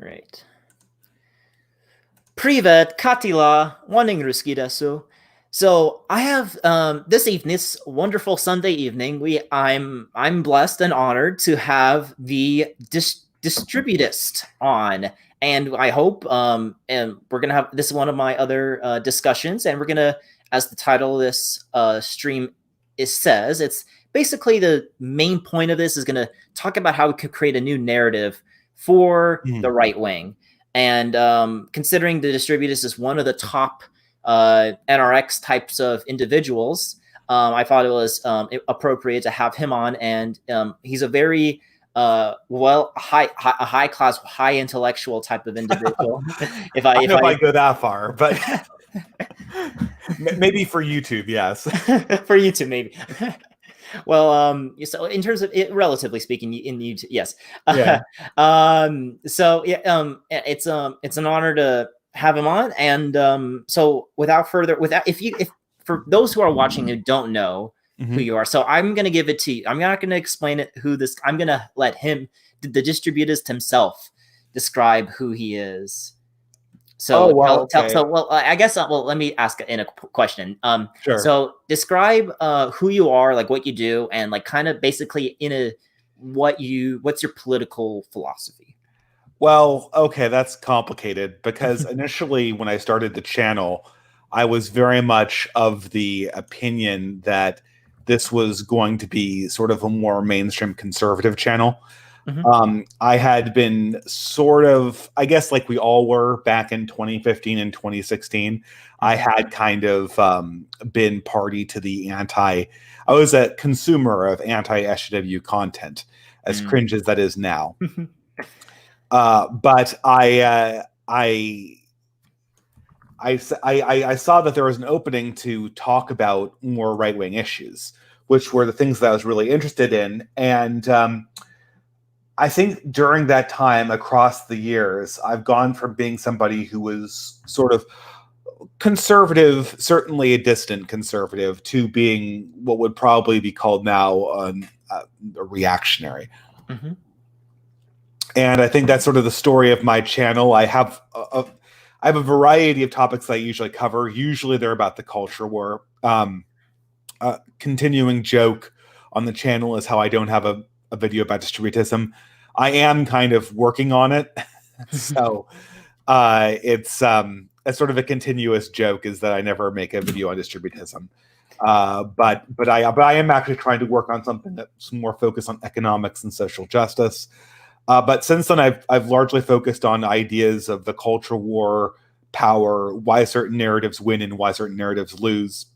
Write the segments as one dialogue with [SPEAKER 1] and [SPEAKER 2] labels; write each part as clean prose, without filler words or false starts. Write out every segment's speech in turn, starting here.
[SPEAKER 1] Right. Privet, Katila, wanting ruski desu. So I have this wonderful Sunday evening. I'm blessed and honored to have the Distributist on, and I hope and we're gonna have this is one of my other discussions, and we're gonna, as the title of this stream says, it's basically the main point of this is gonna talk about how we could create a new narrative for the right wing. And considering the Distributist is one of the top NRX types of individuals, I thought it was appropriate to have him on. And he's a very high class, high intellectual type of individual.
[SPEAKER 2] I don't know if I go that far, but maybe for YouTube, yes.
[SPEAKER 1] For YouTube, maybe. Well, so in terms of it, relatively speaking, in YouTube, yes.
[SPEAKER 2] Yeah.
[SPEAKER 1] So yeah, it's an honor to have him on, and so if for those who are watching who don't know who you are, so I'm gonna give it to you. I'm not gonna explain it. I'm gonna let him, the Distributist himself, describe who he is. So, I guess, let me ask in a question.
[SPEAKER 2] Sure.
[SPEAKER 1] So describe who you are, like what you do, and like kind of basically what's your political philosophy?
[SPEAKER 2] Well, okay, that's complicated because initially when I started the channel, I was very much of the opinion that this was going to be sort of a more mainstream conservative channel. I had been sort of, I guess like we all were back in 2015 and 2016, I had kind of been party to the I was a consumer of anti-SJW content, as cringe as that is now. But I saw that there was an opening to talk about more right-wing issues, which were the things that I was really interested in. And I think during that time, across the years, I've gone from being somebody who was sort of conservative, certainly a distant conservative, to being what would probably be called now a reactionary. And I think that's sort of the story of my channel. I have a variety of topics that I usually cover. Usually they're about the culture war. Continuing joke on the channel is how I don't have a video about distributism. I am kind of working on it. So it's a sort of a continuous joke is that I never make a video on distributism. But I am actually trying to work on something that's more focused on economics and social justice. But since then, I've largely focused on ideas of the culture war, power, why certain narratives win and why certain narratives lose.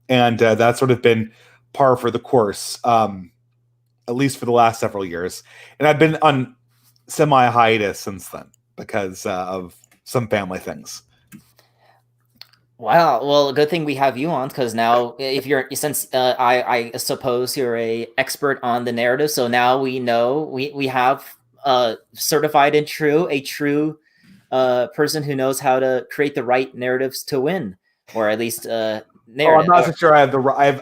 [SPEAKER 2] And that's sort of been par for the course, at least for the last several years. And I've been on semi-hiatus since then because of some family things.
[SPEAKER 1] Wow. Well, good thing we have you on, because now I suppose you're a expert on the narrative. So now we know we have certified and a true person who knows how to create the right narratives to win, or at least
[SPEAKER 2] I'm not so sure I have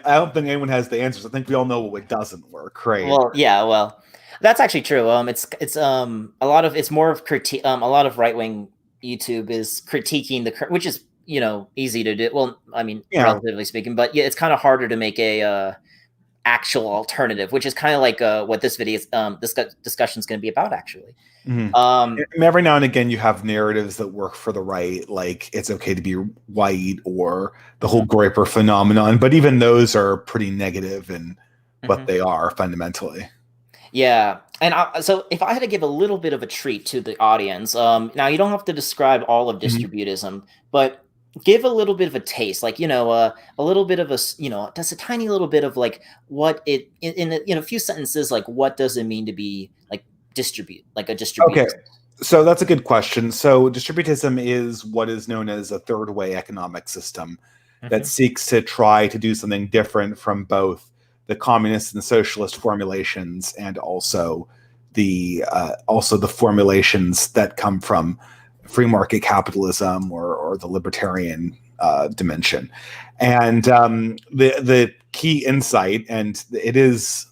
[SPEAKER 2] I don't think anyone has the answers. I think we all know what doesn't work, right?
[SPEAKER 1] Well, yeah, well, that's actually true. It's a lot of, it's more of critique. A lot of right wing YouTube is critiquing which is, easy to do. Well, I mean, relatively speaking, but yeah, it's kind of harder to make a actual alternative, which is kind of like what this video this discussion is going to be about, actually.
[SPEAKER 2] Every now and again, you have narratives that work for the right, like it's okay to be white or the whole Groyper phenomenon. But even those are pretty negative in what they are fundamentally.
[SPEAKER 1] Yeah. And so if I had to give a little bit of a treat to the audience, now you don't have to describe all of distributism, but give a little bit of a taste, like, a little bit of just a tiny little bit of like what it, in a few sentences, like what does it mean to be like a distributor?
[SPEAKER 2] Okay. So that's a good question. So distributism is what is known as a third way economic system that seeks to try to do something different from both the communist and socialist formulations and also the formulations that come from free market capitalism or the libertarian dimension. And the key insight, and it is,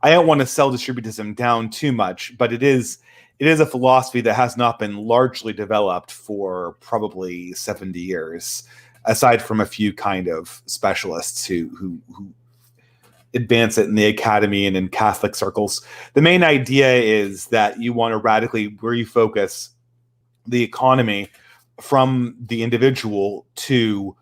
[SPEAKER 2] I don't want to sell distributism down too much, but it is it is a philosophy that has not been largely developed for probably 70 years, aside from a few kind of specialists who advance it in the academy and in Catholic circles. The main idea is that you want to radically refocus the economy from the individual to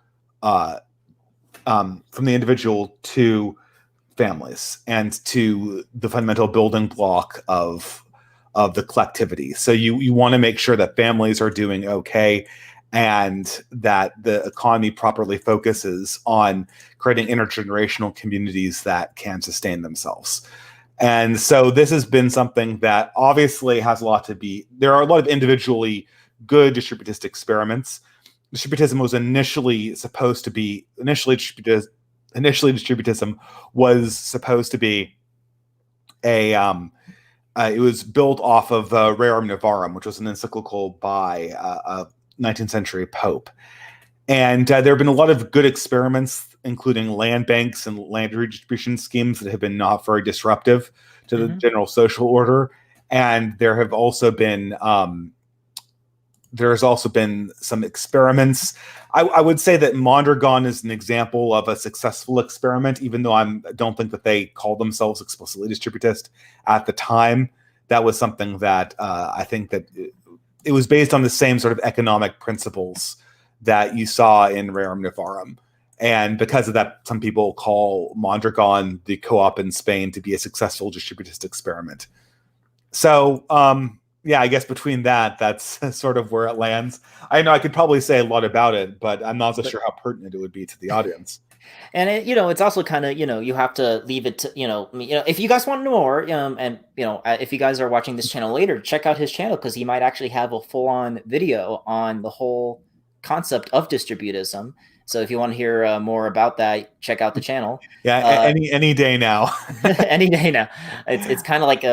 [SPEAKER 2] families and to the fundamental building block of the collectivity. So you want to make sure that families are doing okay, and that the economy properly focuses on creating intergenerational communities that can sustain themselves. And so this has been something that obviously has a lot to be. There are a lot of individually good distributist experiments. Distributism was initially distributism was supposed to be it was built off of Rerum Novarum, which was an encyclical by a 19th century pope. And there have been a lot of good experiments, including land banks and land redistribution schemes that have been not very disruptive to the general social order. And there have also been there's also been some experiments. I would say that Mondragon is an example of a successful experiment, even though I don't think that they called themselves explicitly distributist at the time. That was something that I think that it was based on the same sort of economic principles that you saw in Rerum Novarum. And because of that, some people call Mondragon, the co-op in Spain, to be a successful distributist experiment. So, yeah, I guess between that's sort of where it lands. I know I could probably say a lot about it, but I'm not so sure how pertinent it would be to the audience.
[SPEAKER 1] And it's also kind of, you have to leave it to, if you guys want to know more, and if you guys are watching this channel later, check out his channel, because he might actually have a full-on video on the whole concept of distributism. So if you want to hear more about that, check out the channel.
[SPEAKER 2] Yeah, any day now.
[SPEAKER 1] Any day now. It's kind of like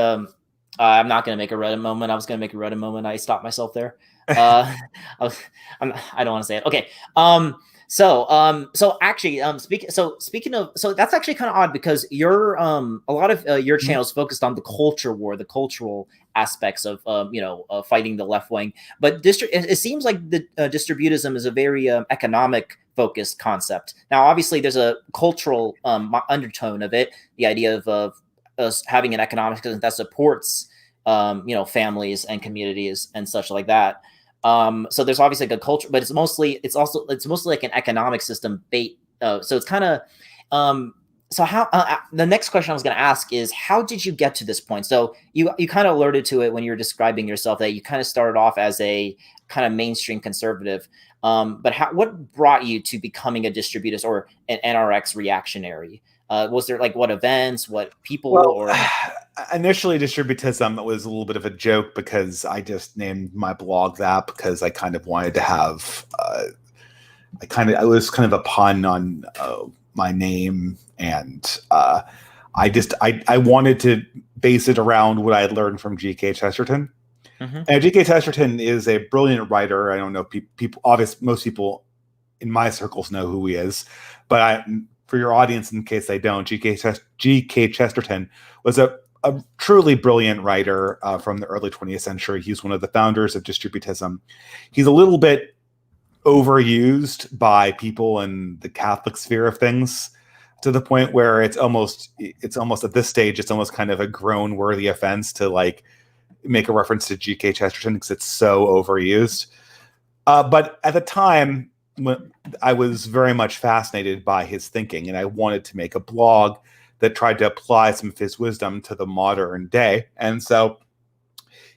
[SPEAKER 1] I'm not going to make a Reddit moment. I was going to make a Reddit moment. I stopped myself there. I don't want to say it. Okay. So actually, speaking of, that's actually kind of odd, because a lot of your channels focused on the culture war, the cultural aspects of, fighting the left wing. But it seems like the distributism is a very economic focused concept. Now, obviously, there's a cultural undertone of it. The idea of us having an economic system that supports, families and communities and such like that. So there's obviously like a culture, but it's mostly like an economic system bait. So it's kind of, so how, the next question I was going to ask is, how did you get to this point? So you kind of alerted to it when you were describing yourself, that you kind of started off as a kind of mainstream conservative. But what brought you to becoming a distributist or an NRX reactionary? Was there what events, what people? Or
[SPEAKER 2] initially, distributism was a little bit of a joke, because I just named my blog that because I kind of wanted to have I was kind of a pun on my name, and I wanted to base it around what I had learned from G.K. Chesterton. And G.K. Chesterton is a brilliant writer. I don't know people. Obviously, most people in my circles know who he is, but for your audience, in case they don't, G.K. Chesterton was a truly brilliant writer from the early 20th century. He's one of the founders of distributism. He's a little bit overused by people in the Catholic sphere of things, to the point where it's almost at this stage, it's almost kind of a groan-worthy offense to make a reference to G.K. Chesterton, because it's so overused. But at the time, I was very much fascinated by his thinking, and I wanted to make a blog that tried to apply some of his wisdom to the modern day. And so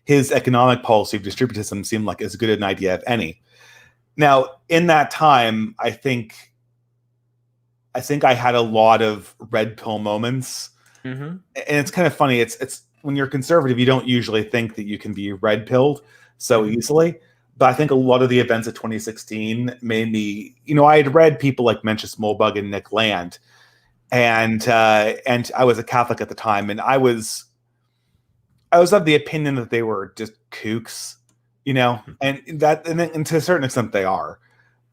[SPEAKER 2] his economic policy of distributism seemed like as good an idea as any. Now, in that time, I think I had a lot of red pill moments. And it's kind of funny. It's when you're conservative, you don't usually think that you can be red pilled so easily. But I think a lot of the events of 2016 made me, I had read people like Mencius Mollbug and Nick Land, and I was a Catholic at the time, and I was of the opinion that they were just kooks, and to a certain extent they are.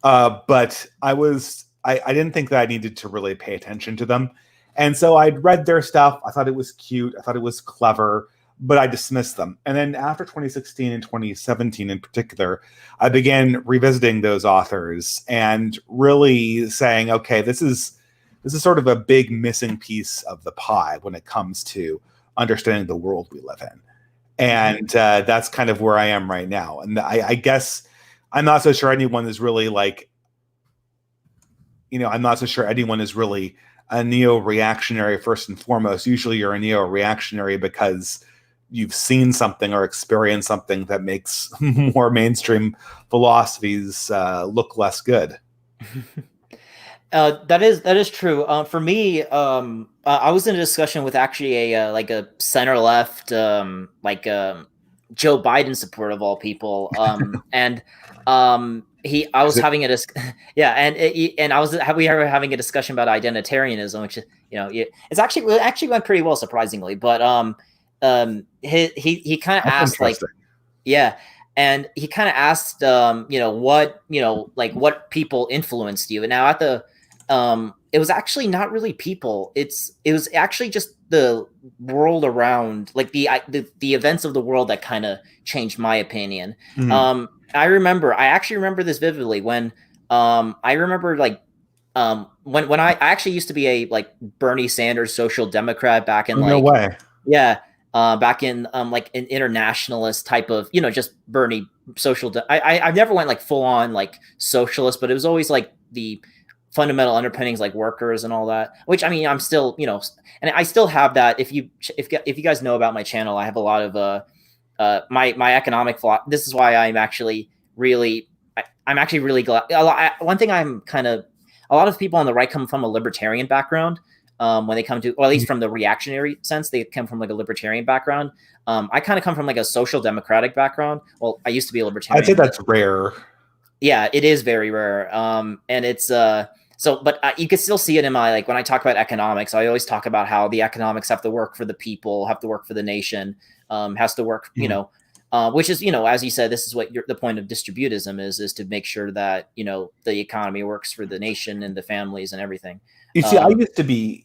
[SPEAKER 2] But I didn't think that I needed to really pay attention to them. And so I'd read their stuff. I thought it was cute. I thought it was clever. but I dismissed them. And then after 2016 and 2017 in particular, I began revisiting those authors and really saying, okay, this is sort of a big missing piece of the pie when it comes to understanding the world we live in. And that's kind of where I am right now. And I guess I'm not so sure anyone is really like, I'm not so sure anyone is really a neo-reactionary first and foremost. Usually you're a neo-reactionary because you've seen something or experienced something that makes more mainstream philosophies look less good.
[SPEAKER 1] That is true. For me, I was in a discussion with actually a center left, Joe Biden support of all people, and I was having a yeah, and we were having a discussion about identitarianism, which it's actually went pretty well, surprisingly. But he kind of asked yeah. And he kind of asked, what people influenced you. And now it was actually not really people. It was actually just the world around, like the events of the world that kind of changed my opinion. Mm-hmm. I actually remember this vividly when I remember when I actually used to be a Bernie Sanders social democrat back in
[SPEAKER 2] no way.
[SPEAKER 1] Yeah. Back in an internationalist type of, just Bernie social. I never went full on socialist, but it was always the fundamental underpinnings workers and all that, which I'm still, and I still have that. If you guys know about my channel, I have a lot of my economic philosophy. This is why I'm actually really glad. One thing a lot of people on the right come from a libertarian background. When they come to, or at least from the reactionary sense, they come from a libertarian background. I kind of come from a social democratic background. Well, I used to be a libertarian.
[SPEAKER 2] I'd say that's rare.
[SPEAKER 1] Yeah, it is very rare. And it's but you can still see it in my when I talk about economics. I always talk about how the economics have to work for the people, have to work for the nation, has to work, which is as you said, this is what the point of distributism is to make sure that the economy works for the nation and the families and everything.
[SPEAKER 2] You see, I used to be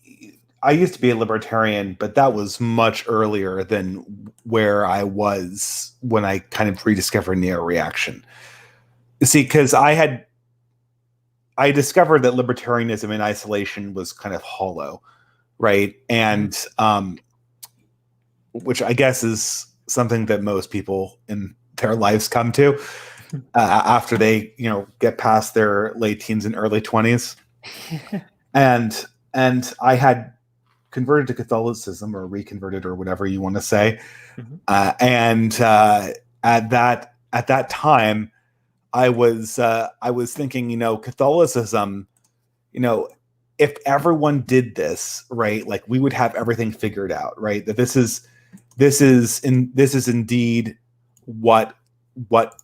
[SPEAKER 2] a libertarian, but that was much earlier than where I was when I kind of rediscovered neo-reaction. You see, because I discovered that libertarianism in isolation was kind of hollow, right? And which I guess is something that most people in their lives come to after they, get past their late teens and early 20s. And I had converted to Catholicism, or reconverted, or whatever you want to say. And at that time, I was thinking, Catholicism, if everyone did this, right, we would have everything figured out, right? That this is indeed what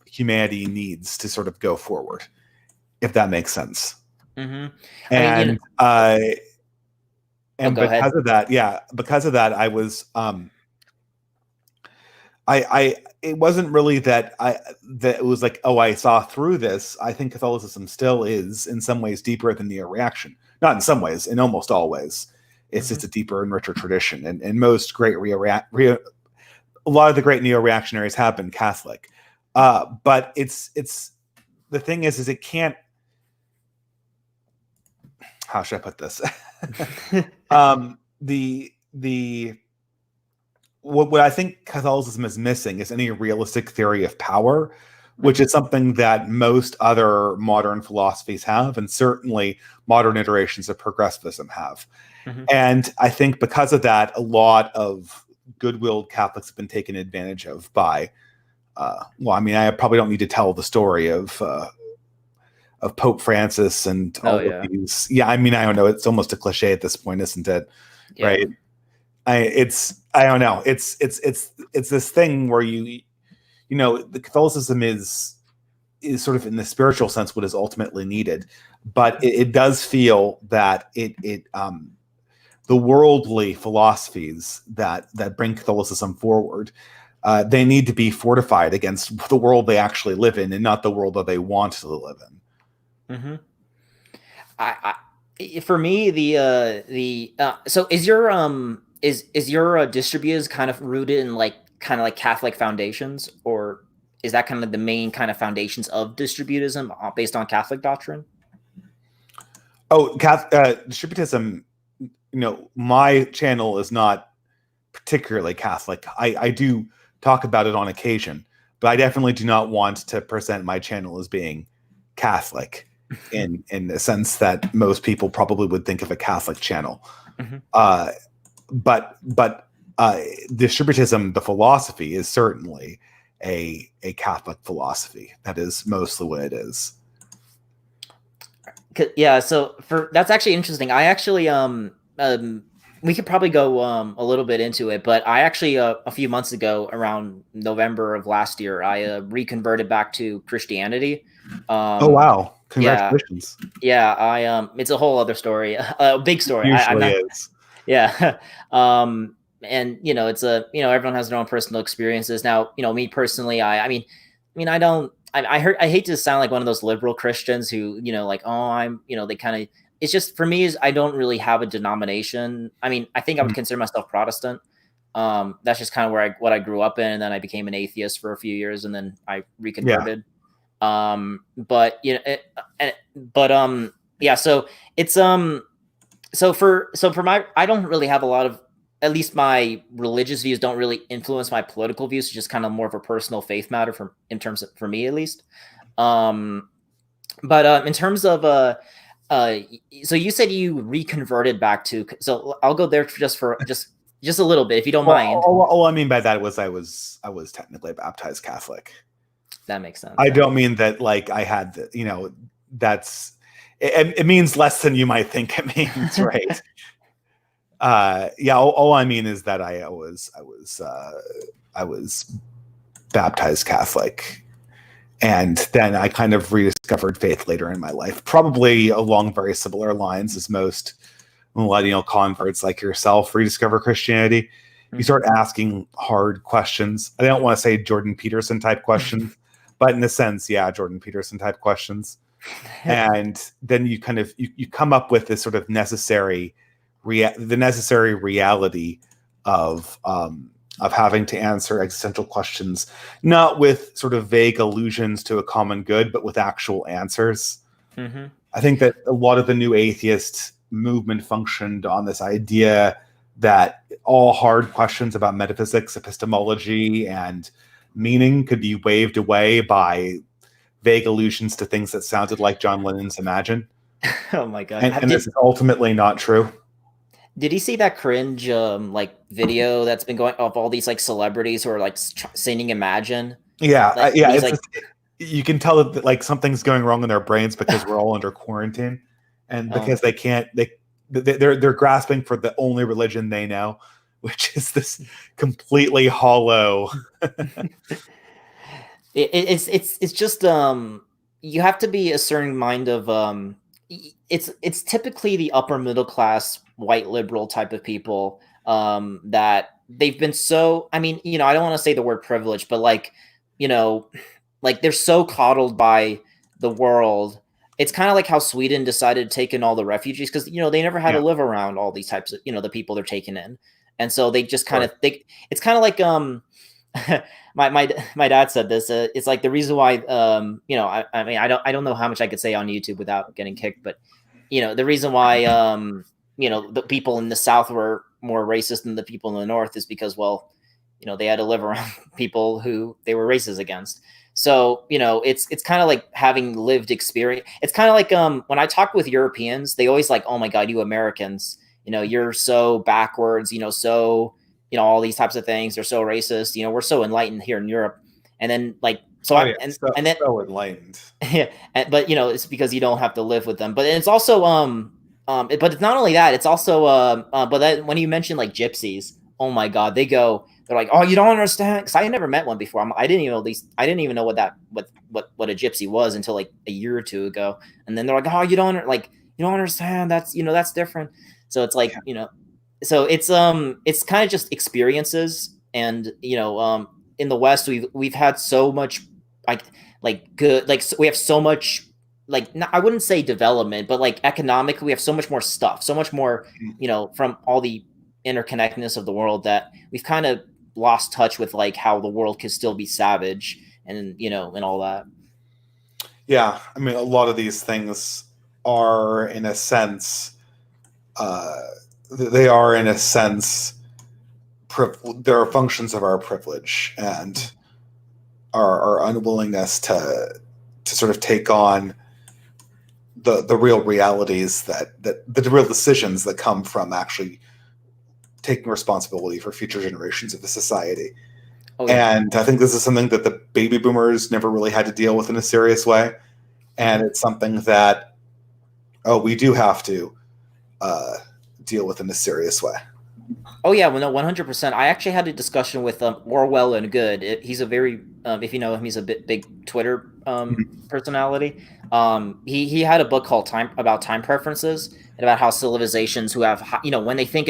[SPEAKER 2] humanity needs to sort of go forward, if that makes sense. Mm-hmm. And because of that, I was it wasn't really that it was I saw through this. I think Catholicism still is in some ways deeper than neo-reaction. Not in some ways, in almost all ways. It's just a deeper and richer tradition. And most great a lot of the great neo-reactionaries have been Catholic. But it's the thing is it can't, how should I put this? What I think Catholicism is missing is any realistic theory of power, which is something that most other modern philosophies have, and certainly modern iterations of progressivism have. And I think because of that, a lot of good-willed Catholics have been taken advantage of by, I probably don't need to tell the story of Pope Francis and all of these. Yeah, I don't know. It's almost a cliche at this point, isn't it? Yeah. Right. I don't know. It's this thing where the Catholicism is sort of in the spiritual sense what is ultimately needed, but it does feel that the worldly philosophies that bring Catholicism forward, they need to be fortified against the world they actually live in, and not the world that they want to live in.
[SPEAKER 1] For me, so is your is your distributist kind of rooted in like kind of like Catholic foundations, or is that kind of the main kind of foundations of distributism based on Catholic doctrine?
[SPEAKER 2] Oh, distributism. My channel is not particularly Catholic. I do talk about it on occasion, but I definitely do not want to present my channel as being Catholic in the sense that most people probably would think of a Catholic channel.
[SPEAKER 1] Mm-hmm.
[SPEAKER 2] But distributism, the philosophy, is certainly a Catholic philosophy. That is mostly what it is.
[SPEAKER 1] Yeah, so that's actually interesting. I actually we could probably go a little bit into it, but I actually a few months ago, around November of last year, I reconverted back to Christianity.
[SPEAKER 2] Oh wow! Congratulations.
[SPEAKER 1] Yeah, I it's a whole other story, a big story. I'm
[SPEAKER 2] Usually
[SPEAKER 1] not.
[SPEAKER 2] is.
[SPEAKER 1] Yeah. And it's everyone has their own personal experiences. Now, me personally, I don't. I hate to sound like one of those liberal Christians who, like, oh, I'm, they kind of. It's just for me is I don't really have a denomination. I mean, I think I would consider myself Protestant. That's just kind of what I grew up in, and then I became an atheist for a few years, and then I reconverted. But yeah. So it's so for my, I don't really have a lot of, at least my religious views don't really influence my political views. It's just kind of more of a personal faith matter in terms of, for me at least. But in terms of so you said you reconverted back to, so I'll go there just a little bit if you don't mind.
[SPEAKER 2] All I mean by that was I was technically a baptized Catholic.
[SPEAKER 1] That makes sense.
[SPEAKER 2] I don't mean that like I had that's it means less than you might think it means, right? Yeah, all I mean is that I was baptized Catholic, and then I kind of rediscovered faith later in my life, probably along very similar lines as most millennial converts like yourself rediscover Christianity. Mm-hmm. You start asking hard questions. I don't want to say Jordan Peterson type questions, but in a sense, yeah, Jordan Peterson type questions. And then you kind of you come up with this sort of necessary reality of having to answer existential questions, not with sort of vague allusions to a common good, but with actual answers. Mm-hmm. I think that a lot of the new atheist movement functioned on this idea that all hard questions about metaphysics, epistemology, and meaning could be waved away by vague allusions to things that sounded like John Lennon's Imagine.
[SPEAKER 1] Oh my God.
[SPEAKER 2] And this is ultimately not true.
[SPEAKER 1] Did you see that cringe like video that's been going of all these like celebrities who are like singing Imagine?
[SPEAKER 2] Yeah,
[SPEAKER 1] like,
[SPEAKER 2] yeah. It's like, you can tell that like something's going wrong in their brains because we're all under quarantine, and because they can't, they're grasping for the only religion they know, which is this completely hollow.
[SPEAKER 1] It's just you have to be a certain mind of it's typically the upper middle class white liberal type of people that they've been so, I mean, I don't want to say the word privilege, but like like they're so coddled by the world. It's kind of like how Sweden decided to take in all the refugees because they never had to live around all these types of the people they're taking in, and so they just kind of it's kind of like my dad said this. It's like the reason why I mean I don't know how much I could say on YouTube without getting kicked, but the reason why the people in the South were more racist than the people in the North is because they had to live around people who they were racist against. So it's kind of like having lived experience. It's kind of like when I talk with Europeans, they always like, oh my God, you Americans, you're so backwards, so all these types of things. They're so racist. We're so enlightened here in Europe. And then like, so and then
[SPEAKER 2] so enlightened.
[SPEAKER 1] Yeah. But it's because you don't have to live with them. But it's also, but it's not only that, it's also, but that when you mention like gypsies, oh my God, they're like, oh, you don't understand. Cause I had never met one before. I didn't even know what a gypsy was until like a year or two ago. And then they're like, oh, you don't understand. That's, that's different. So it's like, so it's kind of just experiences, and in the West we've had so much like good, like we have so much like, not, I wouldn't say development, but like economically we have so much more stuff, so much more from all the interconnectedness of the world that we've kind of lost touch with, like how the world can still be savage and and all that.
[SPEAKER 2] Yeah, I mean, a lot of these things are, in a sense, they are, in a sense, there are functions of our privilege and our unwillingness to sort of take on the real realities that the real decisions that come from actually taking responsibility for future generations of the society.
[SPEAKER 1] Oh yeah.
[SPEAKER 2] And I think this is something that the baby boomers never really had to deal with in a serious way. And it's something that, we do have to deal with in a serious way.
[SPEAKER 1] Oh yeah, well, no, 100%. I actually had a discussion with Orwell and Good. He's a very, if you know him, he's a big Twitter personality. He had a book called Time Preferences, and about how civilizations who have, when they think,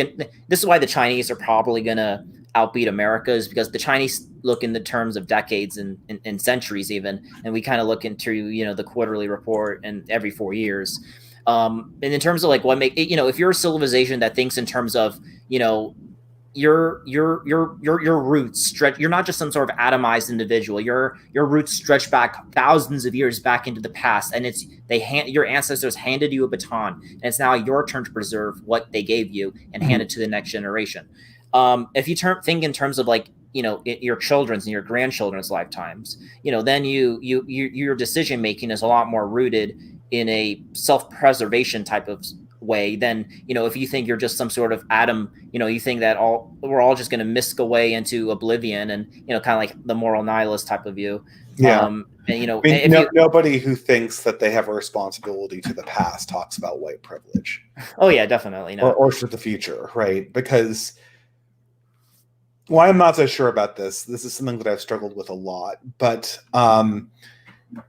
[SPEAKER 1] this is why the Chinese are probably gonna outbeat America, is because the Chinese look in the terms of decades and centuries even, and we kind of look into the quarterly report and every 4 years. And in terms of like what make if you're a civilization that thinks in terms of your roots stretch, you're not just some sort of atomized individual, your roots stretch back thousands of years back into the past, and your ancestors handed you a baton, and it's now your turn to preserve what they gave you and hand it to the next generation. If you think in terms of like your children's and your grandchildren's lifetimes, then your decision making is a lot more rooted in a self-preservation type of way than if you think you're just some sort of atom, you think that we're all just going to whisk away into oblivion, and kind of like the moral nihilist type of view.
[SPEAKER 2] Yeah.
[SPEAKER 1] And
[SPEAKER 2] I mean, nobody who thinks that they have a responsibility to the past talks about white privilege.
[SPEAKER 1] Oh yeah, definitely not.
[SPEAKER 2] Or for the future, right? Because, well, I'm not so sure about this. This is something that I've struggled with a lot. But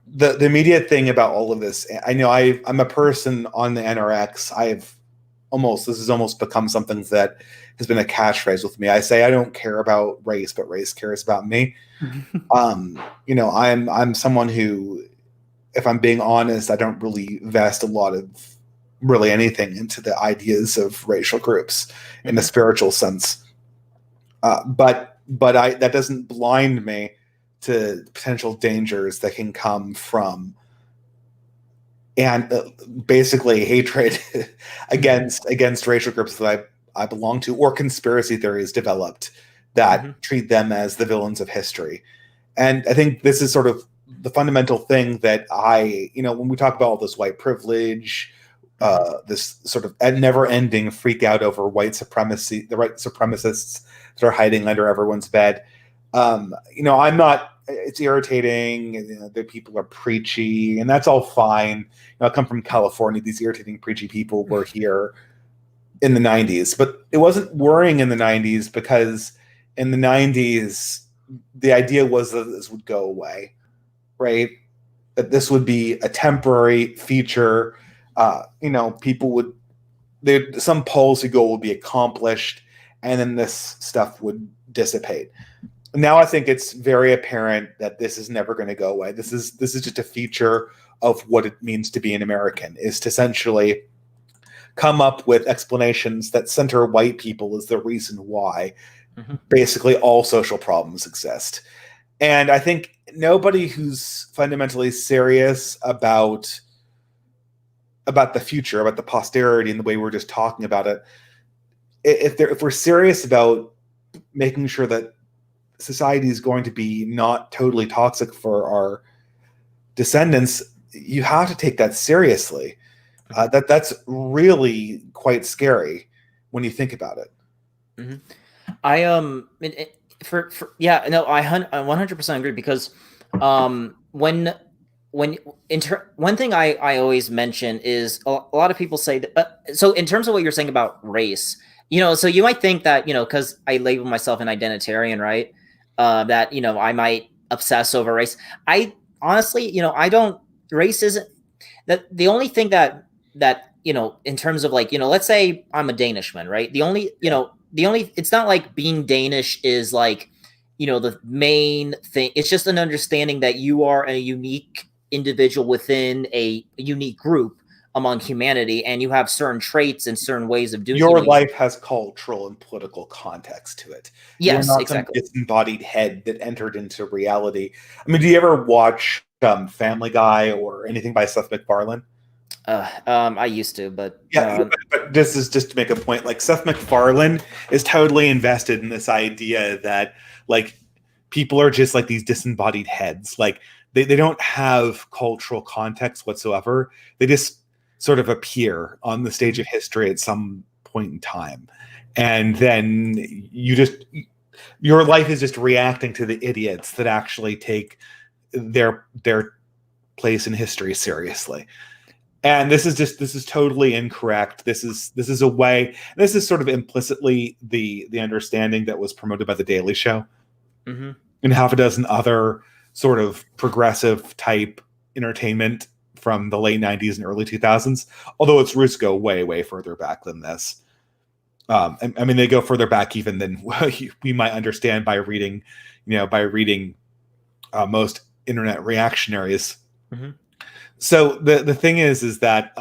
[SPEAKER 2] the immediate thing about all of this, I know I'm a person on the NRX. This has almost become something that has been a catchphrase with me. I say I don't care about race, but race cares about me. I'm someone who, if I'm being honest, I don't really vest a lot of really anything into the ideas of racial groups in a spiritual sense. But that doesn't blind me to potential dangers that can come from and basically hatred against racial groups that I belong to, or conspiracy theories developed that treat them as the villains of history. And I think this is sort of the fundamental thing that when we talk about all this white privilege, this sort of never-ending freak out over white supremacy, the white supremacists that are hiding under everyone's bed. I'm not. It's irritating that people are preachy, and that's all fine. I come from California. These irritating, preachy people were here in the 90s, but it wasn't worrying in the 90s, because in the 90s, the idea was that this would go away, right? That this would be a temporary feature. Some policy goal would be accomplished, and then this stuff would dissipate. Now I think it's very apparent that this is never going to go away. This is just a feature of what it means to be an American, is to essentially come up with explanations that center white people as the reason why basically all social problems exist. And I think nobody who's fundamentally serious about the future, about the posterity and the way we're just talking about it, if we're serious about making sure that society is going to be not totally toxic for our descendants, you have to take that seriously. That's really quite scary when you think about it.
[SPEAKER 1] I I 100% agree, because one thing I always mention is a lot of people say that, so in terms of what you're saying about race, so you might think that because I label myself an identitarian, right? That I might obsess over race. I honestly, I don't. Race isn't that the only thing that in terms of like let's say I'm a Danishman, right? It's not like being Danish is like the main thing. It's just an understanding that you are a unique individual within a unique group among humanity, and you have certain traits and certain ways of doing.
[SPEAKER 2] Your life has cultural and political context to it. You're
[SPEAKER 1] Yes,
[SPEAKER 2] not some
[SPEAKER 1] exactly.
[SPEAKER 2] disembodied head that entered into reality. I mean, do you ever watch Family Guy or anything by Seth MacFarlane?
[SPEAKER 1] I used to, but
[SPEAKER 2] Yeah, but this is just to make a point. Like Seth MacFarlane is totally invested in this idea that like people are just like these disembodied heads. Like they don't have cultural context whatsoever. They just sort of appear on the stage of history at some point in time. And then your life is just reacting to the idiots that actually take their place in history seriously. And this is totally incorrect. This is a way. This is sort of implicitly the understanding that was promoted by the Daily Show
[SPEAKER 1] mm-hmm.
[SPEAKER 2] and half a dozen other sort of progressive type entertainment from the late 90s and early 2000s, although its roots go way further back than this. I mean, they go further back even than we might understand by reading most internet reactionaries.
[SPEAKER 1] Mm-hmm.
[SPEAKER 2] So the thing is that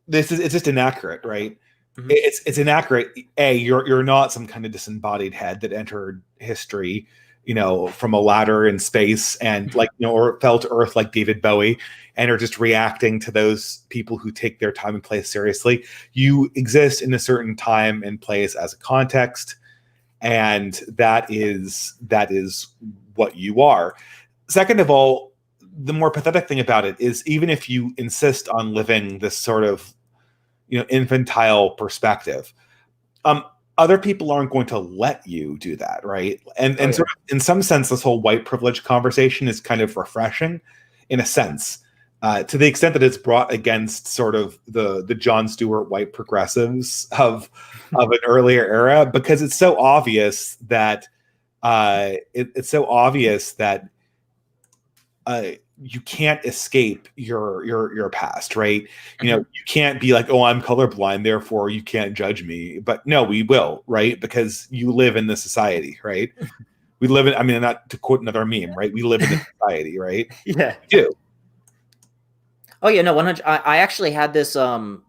[SPEAKER 2] it's just inaccurate, right?
[SPEAKER 1] Mm-hmm.
[SPEAKER 2] It's inaccurate. You're not some kind of disembodied head that entered history, from a ladder in space and or fell to earth like David Bowie and are just reacting to those people who take their time and place seriously. You exist in a certain time and place as a context, and that is what you are. Second of all, the more pathetic thing about it is even if you insist on living this sort of infantile perspective, other people aren't going to let you do that, right? And sort of in some sense, this whole white privilege conversation is kind of refreshing in a sense, to the extent that it's brought against sort of the Jon Stewart white progressives of an earlier era, because it's so obvious that you can't escape your past, right? You can't be like, oh, I'm colorblind, therefore you can't judge me. But no, we will, right? Because you live in the society, right? We live in, I mean, not to quote another meme, right? We live in a society, right?
[SPEAKER 1] Yeah.
[SPEAKER 2] We do.
[SPEAKER 1] Oh yeah, no, 100. I actually had this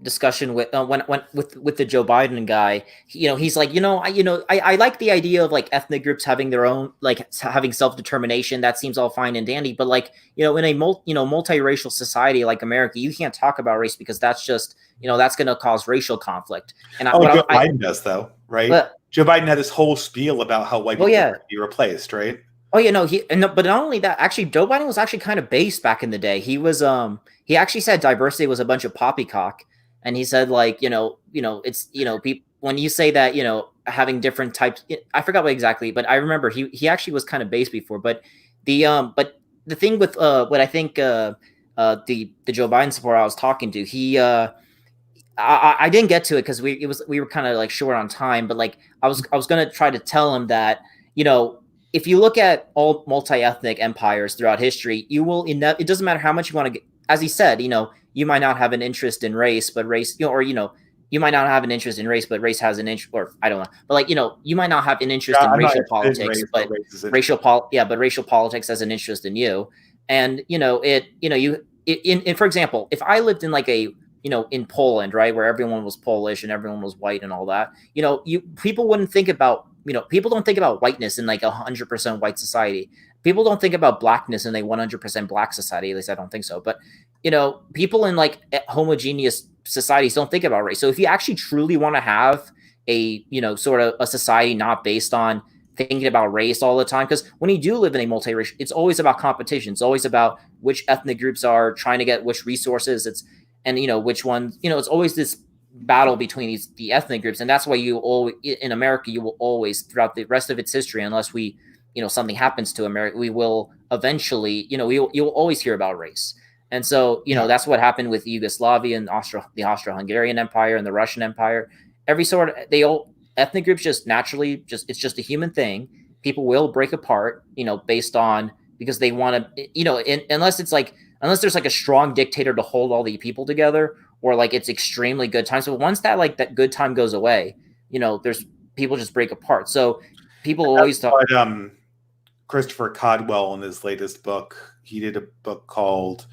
[SPEAKER 1] discussion with with the Joe Biden guy. He's like, I like the idea of like ethnic groups having their own, like having self-determination. That seems all fine and dandy, but like, in a multiracial society like America, you can't talk about race because that's just, that's going to cause racial conflict. And
[SPEAKER 2] Joe Biden does though, right?
[SPEAKER 1] But
[SPEAKER 2] Joe Biden had this whole spiel about how white people can be replaced, right?
[SPEAKER 1] Oh yeah, no, but not only that, actually, Joe Biden was actually kind of based back in the day. He actually said diversity was a bunch of poppycock, and he said like, it's people when you say that, having different types. I forgot what exactly, but I remember he actually was kind of based before. But the thing with what I think the Joe Biden supporter I was talking to, I didn't get to it because we were kind of like short on time, but like I was gonna try to tell him that, if you look at all multi-ethnic empires throughout history, it doesn't matter how much you want to get, as he said, you might not have an interest in race, but race, or you might not have an interest in race, but race has an interest, or I don't know, but like, you might not have an interest in racial politics, but racial politics has an interest in you. And, for example, if I lived in like in Poland, right, where everyone was Polish and everyone was white and all that, people wouldn't think about, people don't think about whiteness in like 100% white society. People don't think about blackness in a 100% black society. At least I don't think so. But, people in like homogeneous societies don't think about race. So if you actually truly want to have a, sort of a society not based on thinking about race all the time, because when you do live in a multiracial, it's always about competition. It's always about which ethnic groups are trying to get which resources. And which ones, it's always this battle between the ethnic groups. And that's why in America, you will always, throughout the rest of its history, unless something happens to America, we will eventually, you'll always hear about race. And so, that's what happened with Yugoslavia and the Austro-Hungarian Empire and the Russian Empire. Ethnic groups just naturally, it's just a human thing. People will break apart, based on, because they want to, unless there's like a strong dictator to hold all the people together, or like it's extremely good times. So once that good time goes away, there's people just break apart. So people always talk.
[SPEAKER 2] Christopher Caldwell in his latest book, he did a book called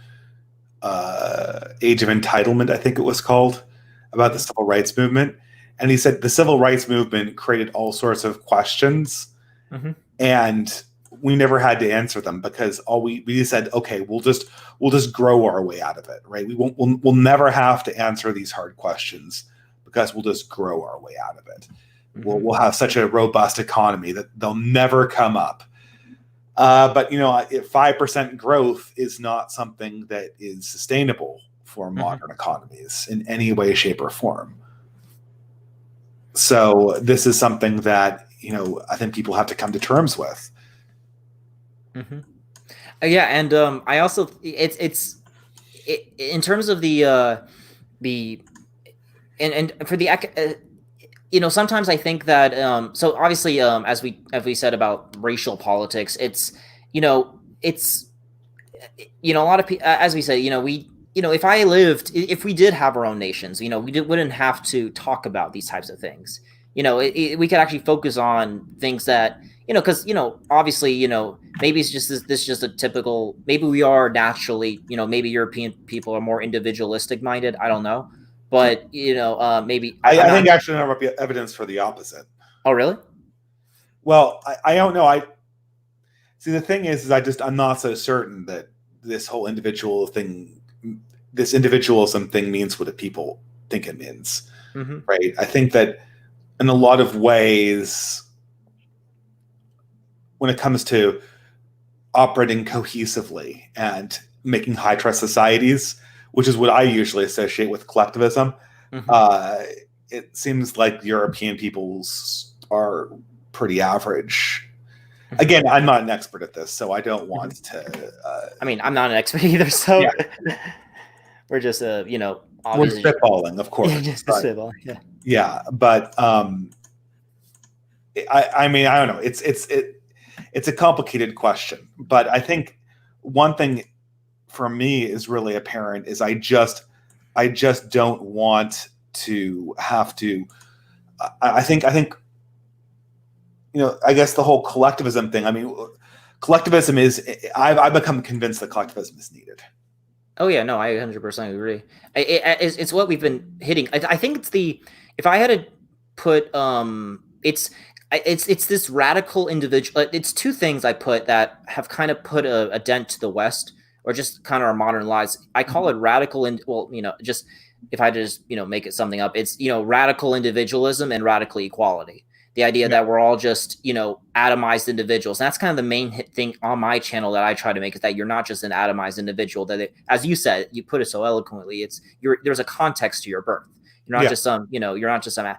[SPEAKER 2] Age of Entitlement, I think it was called, about the civil rights movement. And he said the civil rights movement created all sorts of questions, and we never had to answer them because we said, okay, we'll just grow our way out of it, right? We'll never have to answer these hard questions because we'll just grow our way out of it. We'll have such a robust economy that they'll never come up. But 5% growth is not something that is sustainable for modern economies in any way, shape, or form. So this is something that I think people have to come to terms with.
[SPEAKER 1] Yeah, and I also it's in terms of the and for the sometimes I think that so obviously as we said about racial politics, it's a lot of people, as we said, if we did have our own nations, we wouldn't have to talk about these types of things. We could actually focus on things that because obviously maybe it's just this is just a typical, maybe we are naturally maybe European people are more individualistic minded, I don't know, but maybe
[SPEAKER 2] I think actually there might be evidence for the opposite.
[SPEAKER 1] Oh really?
[SPEAKER 2] Well, I don't know. I see, the thing is I'm not so certain that this whole individualism thing means what the people think it means, right? I think that in a lot of ways, when it comes to operating cohesively and making high trust societies, which is what I usually associate with collectivism, it seems like European peoples are pretty average. Again, I'm not an expert at this, so I don't want to.
[SPEAKER 1] I mean, I'm not an expert either, so yeah. We're just
[SPEAKER 2] we're spitballing, of course.
[SPEAKER 1] Yeah, just spitballing. Yeah.
[SPEAKER 2] Yeah, but I mean, I don't know. It's a complicated question, but I think one thing for me is really apparent is I just don't want to have to. I think I guess the whole collectivism thing. I mean, collectivism is. I've become convinced that collectivism is needed.
[SPEAKER 1] Oh yeah, no, I 100% agree. It's what we've been hitting. I think it's if I had to put it's this radical individual. It's two things I put that have kind of put a dent to the West, or just kind of our modern lives. I call it radical just if I just make it something up, it's radical individualism and radical equality. The idea that we're all just atomized individuals. And that's kind of the main thing on my channel that I try to make, is that you're not just an atomized individual. That as you said, you put it so eloquently, there's a context to your birth. You're not just some you're not just some,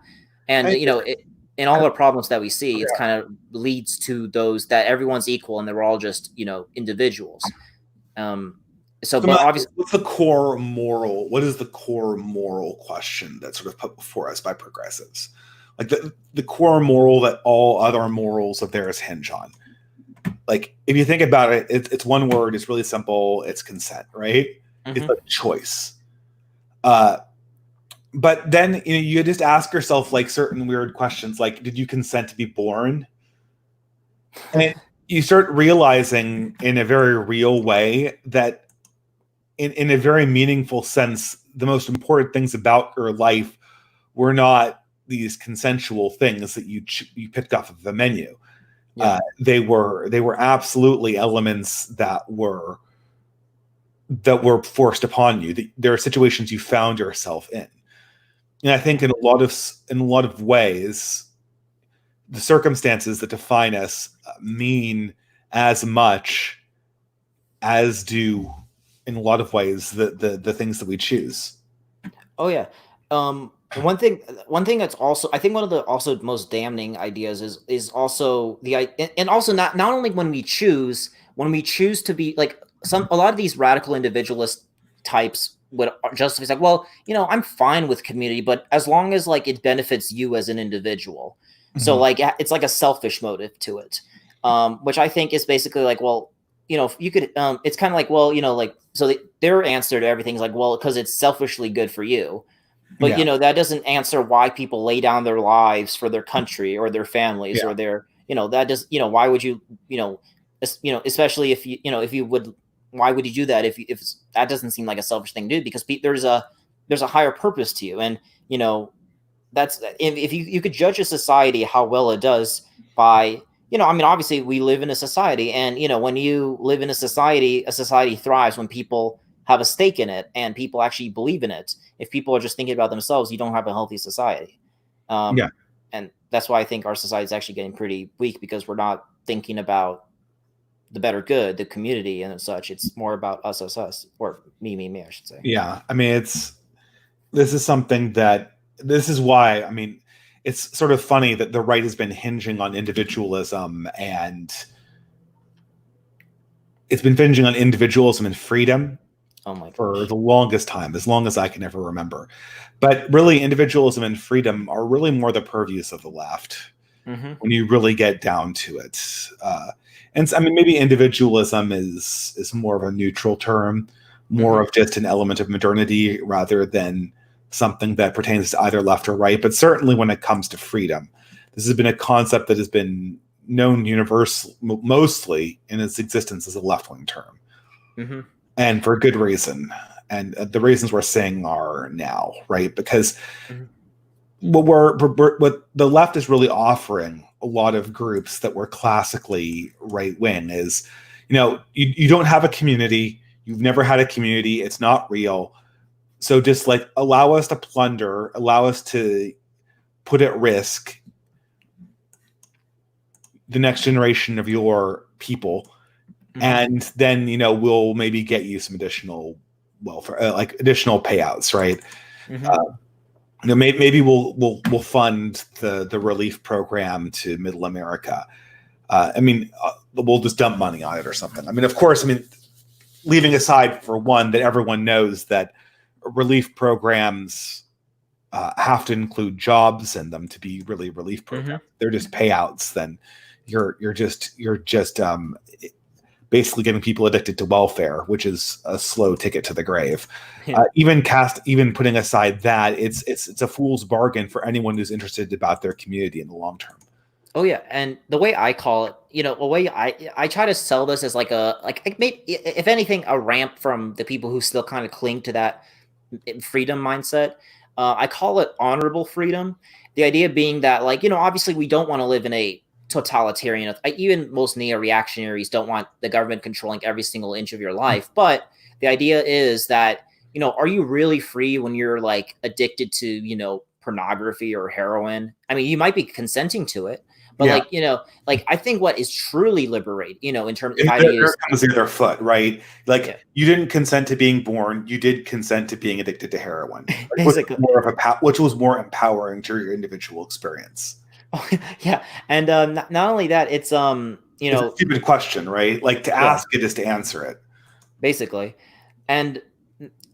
[SPEAKER 1] and in all the problems that we see, it's kind of leads to those that everyone's equal and they're all just individuals. So but obviously,
[SPEAKER 2] what is the core moral question that's sort of put before us by progressives? Like the core moral that all other morals of theirs hinge on. Like, if you think about it, it's one word. It's really simple. It's consent, right? It's a choice. But then you just ask yourself like certain weird questions, like, did you consent to be born? And you start realizing in a very real way that in a very meaningful sense, the most important things about your life were not these consensual things that you picked off of the menu. Yeah. They were absolutely elements that were forced upon you. There are situations you found yourself in, and I think in a lot of ways, the circumstances that define us mean as much as do, in a lot of ways, the things that we choose.
[SPEAKER 1] Oh yeah. One thing that's also, I think one of the also most damning ideas is also and also not only when we choose to be like a lot of these radical individualist types would justify like, well, I'm fine with community, but as long as like it benefits you as an individual. So like it's like a selfish motive to it, which I think is basically like, well, you could it's kind of like, well, like, so their answer to everything is like, well, because it's selfishly good for you. But that doesn't answer why people lay down their lives for their country or their families or their that does why would you especially if you if you would why would you do that if that doesn't seem like a selfish thing to do? Because there's a higher purpose to you, and that's if you could judge a society how well it does by I mean, obviously we live in a society, and when you live in a society thrives when people have a stake in it and people actually believe in it. If people are just thinking about themselves, you don't have a healthy society.
[SPEAKER 2] Yeah.
[SPEAKER 1] And that's why I think our society is actually getting pretty weak, because we're not thinking about the better good, the community and such. It's more about us, or me, I should say.
[SPEAKER 2] Yeah. I mean, this is why, I mean, it's sort of funny that the right has been hinging on individualism, and it's been hinging on individualism and freedom for the longest time, as long as I can ever remember. But really, individualism and freedom are really more the purviews of the left when you really get down to it. And I mean, maybe individualism is more of a neutral term, more of just an element of modernity rather than something that pertains to either left or right. But certainly when it comes to freedom, this has been a concept that has been known mostly in its existence as a left-wing term. And for good reason. And the reasons we're saying are now, right? Because what the left is really offering a lot of groups that were classically right-wing is, you don't have a community. You've never had a community. It's not real. So just like allow us to plunder, allow us to put at risk the next generation of your people. And then, we'll maybe get you some additional welfare, like additional payouts, right? Maybe we'll fund the relief program to Middle America. I mean, we'll just dump money on it or something. I mean, of course, leaving aside for one that everyone knows that relief programs have to include jobs in them to be really relief programs. They're just payouts. Then you're just basically getting people addicted to welfare, which is a slow ticket to the grave. Even putting aside that, it's a fool's bargain for anyone who's interested about their community in the long term.
[SPEAKER 1] Oh yeah, and the way I call it, the way I try to sell this as maybe, if anything, a ramp from the people who still kind of cling to that freedom mindset. I call it honorable freedom. The idea being that, obviously we don't want to live in a totalitarian, even most neo-reactionaries don't want the government controlling every single inch of your life. But the idea is that, are you really free when you're addicted to, pornography or heroin? I mean, you might be consenting to it, but I think what is truly liberating, in terms of
[SPEAKER 2] there comes the other foot, right? You didn't consent to being born, you did consent to being addicted to heroin, which was more empowering to your individual experience.
[SPEAKER 1] Yeah, and not only that, it's
[SPEAKER 2] it's a stupid question, right? To ask it is to answer it,
[SPEAKER 1] basically. And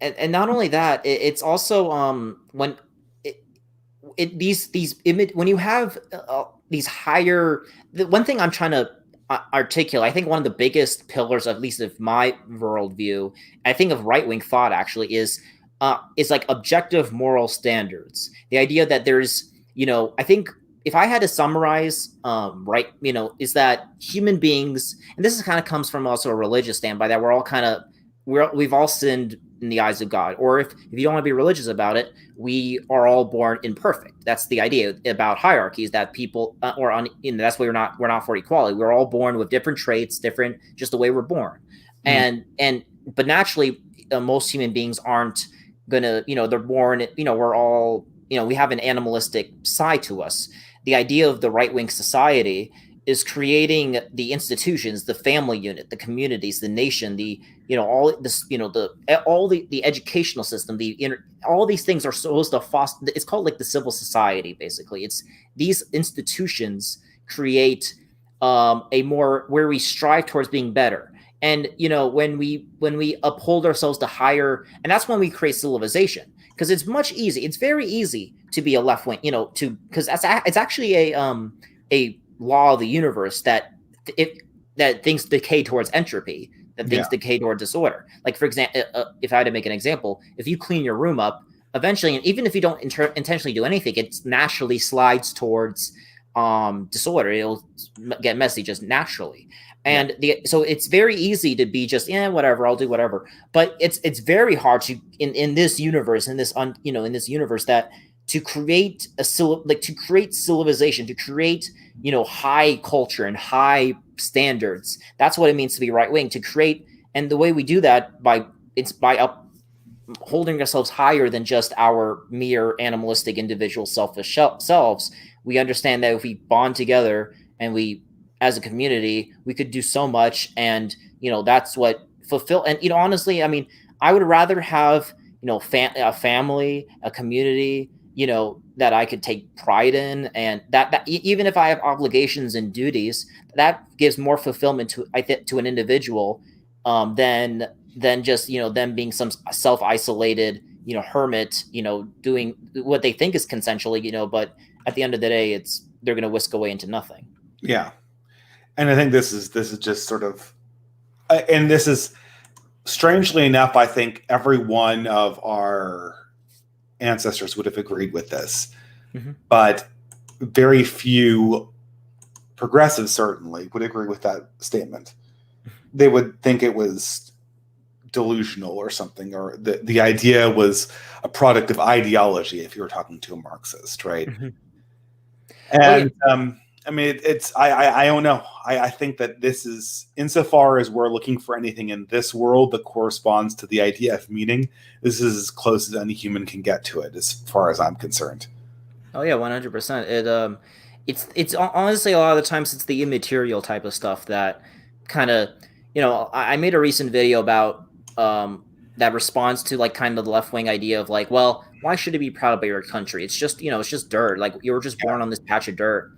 [SPEAKER 1] not only that, it's also when when you have these higher, the one thing I'm trying to articulate, I think one of the biggest pillars, at least of my worldview, I think of right-wing thought actually, is objective moral standards. The idea that there's, I think, if I had to summarize, is that human beings, and this is kind of comes from also a religious standpoint, that we've all sinned in the eyes of God. Or if you don't want to be religious about it, we are all born imperfect. That's the idea about hierarchies, that people, that's why we're not for equality. We're all born with different traits, different, just the way we're born. But naturally, most human beings aren't gonna, they're born, we're all, we have an animalistic side to us. The idea of the right-wing society is creating the institutions, the family unit, the communities, the nation, all the educational system, all these things are supposed to foster. It's called the civil society. Basically, it's these institutions create a more, where we strive towards being better. And when we uphold ourselves to higher, and that's when we create civilization. Because it's very easy to be a left wing, because it's actually a law of the universe that things decay towards entropy, that things decay toward disorder. For example, if I had to make an example, if you clean your room up, eventually, and even if you don't intentionally do anything, it naturally slides towards disorder. It'll get messy just naturally.
[SPEAKER 2] Yeah.
[SPEAKER 1] And so it's very easy to be just, yeah, whatever, I'll do whatever. But it's very hard to in this universe, in this in this universe, that to create to create civilization, to create high culture and high standards. That's what it means to be right wing. To create, and the way we do that by holding ourselves higher than just our mere animalistic, individual, selfish selves. We understand that if we bond together and we, as a community, we could do so much, and that's what fulfill. And honestly, I mean, I would rather have a family, a community, that I could take pride in, and that even if I have obligations and duties, that gives more fulfillment to to an individual, than just them being some self-isolated hermit, doing what they think is consensually, but at the end of the day, they're going to whisk away into nothing.
[SPEAKER 2] Yeah. And I think this is just sort of, and this is, strangely enough, I think every one of our ancestors would have agreed with this, but very few progressives certainly would agree with that statement. They would think it was delusional or something, or the idea was a product of ideology if you were talking to a Marxist, right? And I mean, I don't know. I think that this is, insofar as we're looking for anything in this world that corresponds to the idea of meaning, this is as close as any human can get to it, as far as I'm concerned.
[SPEAKER 1] Oh yeah, 100%. It's honestly, a lot of the times it's the immaterial type of stuff that kind of, I made a recent video about that responds to like kind of the left wing idea of like, well, why should it be proud about your country? It's just it's just dirt. Like, you were just born on this patch of dirt.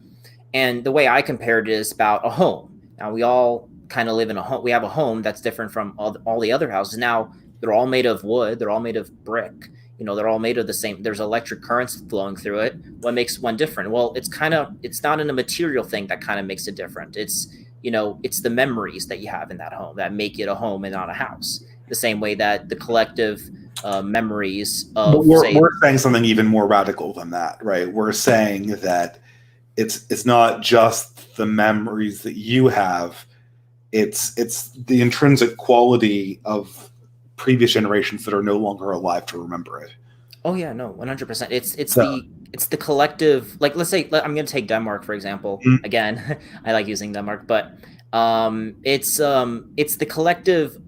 [SPEAKER 1] And the way I compared it is about a home. Now, we all kind of live in a home. We have a home that's different from all the other houses. Now, they're all made of wood. They're all made of brick. They're all made of the same. There's electric currents flowing through it. What makes one different? Well, it's not in a material thing that kind of makes it different. It's the memories that you have in that home that make it a home and not a house. The same way that the collective memories of,
[SPEAKER 2] we're saying something even more radical than that, right? We're saying that it's not just the memories that you have, it's the intrinsic quality of previous generations that are no longer alive to remember it.
[SPEAKER 1] Oh yeah, no, 100%. It's the collective. Like, let's say I'm going to take Denmark for example. Again, I like using Denmark, but it's the collective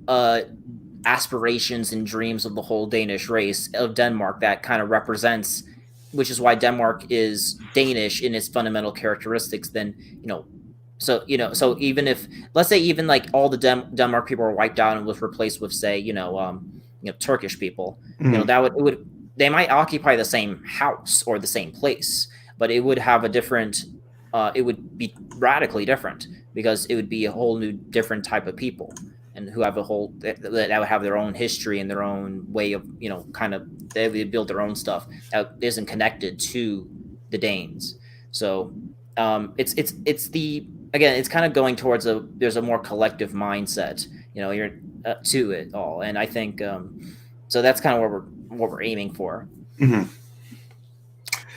[SPEAKER 1] aspirations and dreams of the whole Danish race of Denmark that kind of represents, which is why Denmark is Danish in its fundamental characteristics. Then so even if, let's say, even like all the Denmark people were wiped out and was replaced with, say, Turkish people, they might occupy the same house or the same place, but it would have a different, it would be radically different, because it would be a whole new different type of people, and who have that would have their own history and their own way of, they would build their own stuff that isn't connected to the Danes. So it's kind of going towards there's a more collective mindset, you're to it all. And I think so that's kind of what we're aiming for.
[SPEAKER 2] And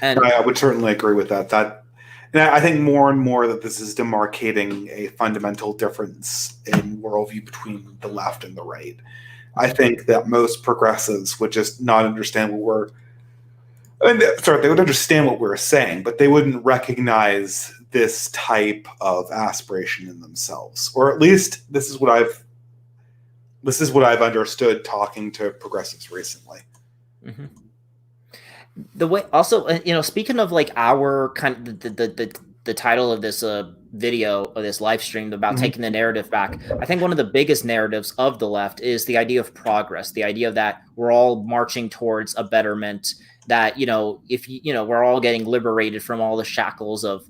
[SPEAKER 2] I would certainly agree with that. And I think more and more that this is demarcating a fundamental difference in worldview between the left and the right. I think that most progressives would just not understand they would understand what we're saying, but they wouldn't recognize this type of aspiration in themselves. Or at least this is what I've understood talking to progressives recently.
[SPEAKER 1] The way also, speaking of like our kind of the title of this video or this live stream about taking the narrative back, I think one of the biggest narratives of the left is the idea of progress, the idea that we're all marching towards a betterment, that if we're all getting liberated from all the shackles of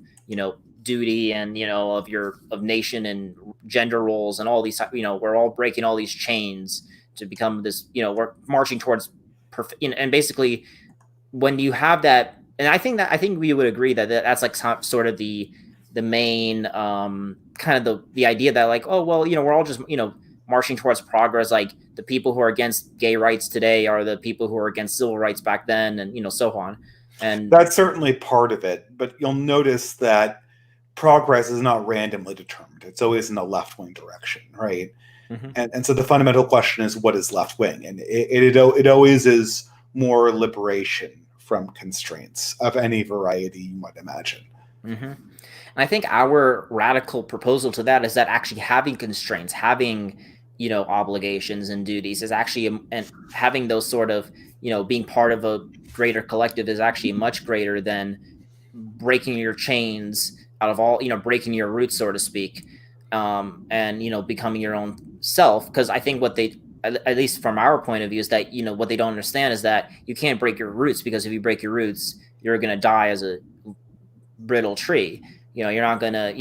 [SPEAKER 1] duty and of nation and gender roles and all these, we're all breaking all these chains to become this, we're marching towards perfect. And basically, when you have that, and I think we would agree that that's like sort of the main kind of the idea that, like, oh well, we're all just marching towards progress. Like, the people who are against gay rights today are the people who are against civil rights back then, and so on. And
[SPEAKER 2] that's certainly part of it. But you'll notice that progress is not randomly determined. It's always in a left-wing direction, right?
[SPEAKER 1] Mm-hmm.
[SPEAKER 2] And so the fundamental question is, what is left-wing? And it always is more liberation from constraints of any variety you might imagine.
[SPEAKER 1] Mm-hmm. And I think our radical proposal to that is that actually having constraints, having, obligations and duties is actually, and having those sort of, being part of a greater collective is actually much greater than breaking your chains out of all, breaking your roots, so to speak, and, becoming your own self. Because I think what they, at least from our point of view, is that, what they don't understand is that you can't break your roots, because if you break your roots, you're going to die as a brittle tree. You're not going to,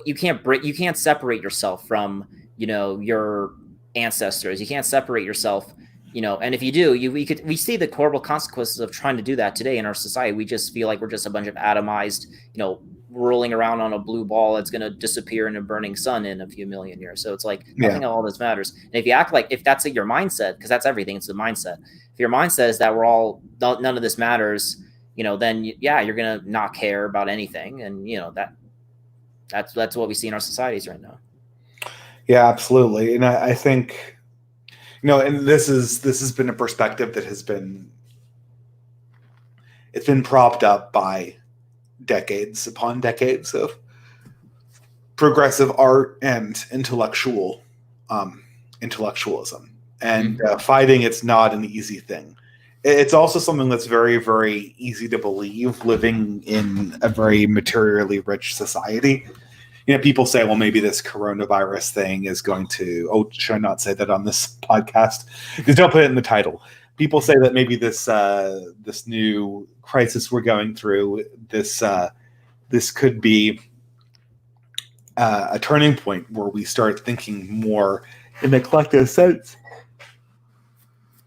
[SPEAKER 1] you can't separate yourself from, your ancestors. You can't separate yourself, and if you do, we see the horrible consequences of trying to do that today in our society. We just feel like we're just a bunch of atomized, rolling around on a blue ball that's going to disappear in a burning sun in a few million years. So it's like nothing of all this matters. And if you act like, if that's your mindset, because that's everything, it's the mindset. If your mindset is that none of this matters, then you're going to not care about anything. And, that's what we see in our societies right now.
[SPEAKER 2] Yeah, absolutely. And I think, and this has been a perspective that it's been propped up by decades upon decades of progressive art and intellectualism. And fighting it's not an easy thing. It's also something that's very, very easy to believe living in a very materially rich society. People say, well, maybe this coronavirus thing is going to, should I not say that on this podcast? Just don't put it in the title. People say that maybe this new crisis we're going through, this could be a turning point where we start thinking more in the collective sense.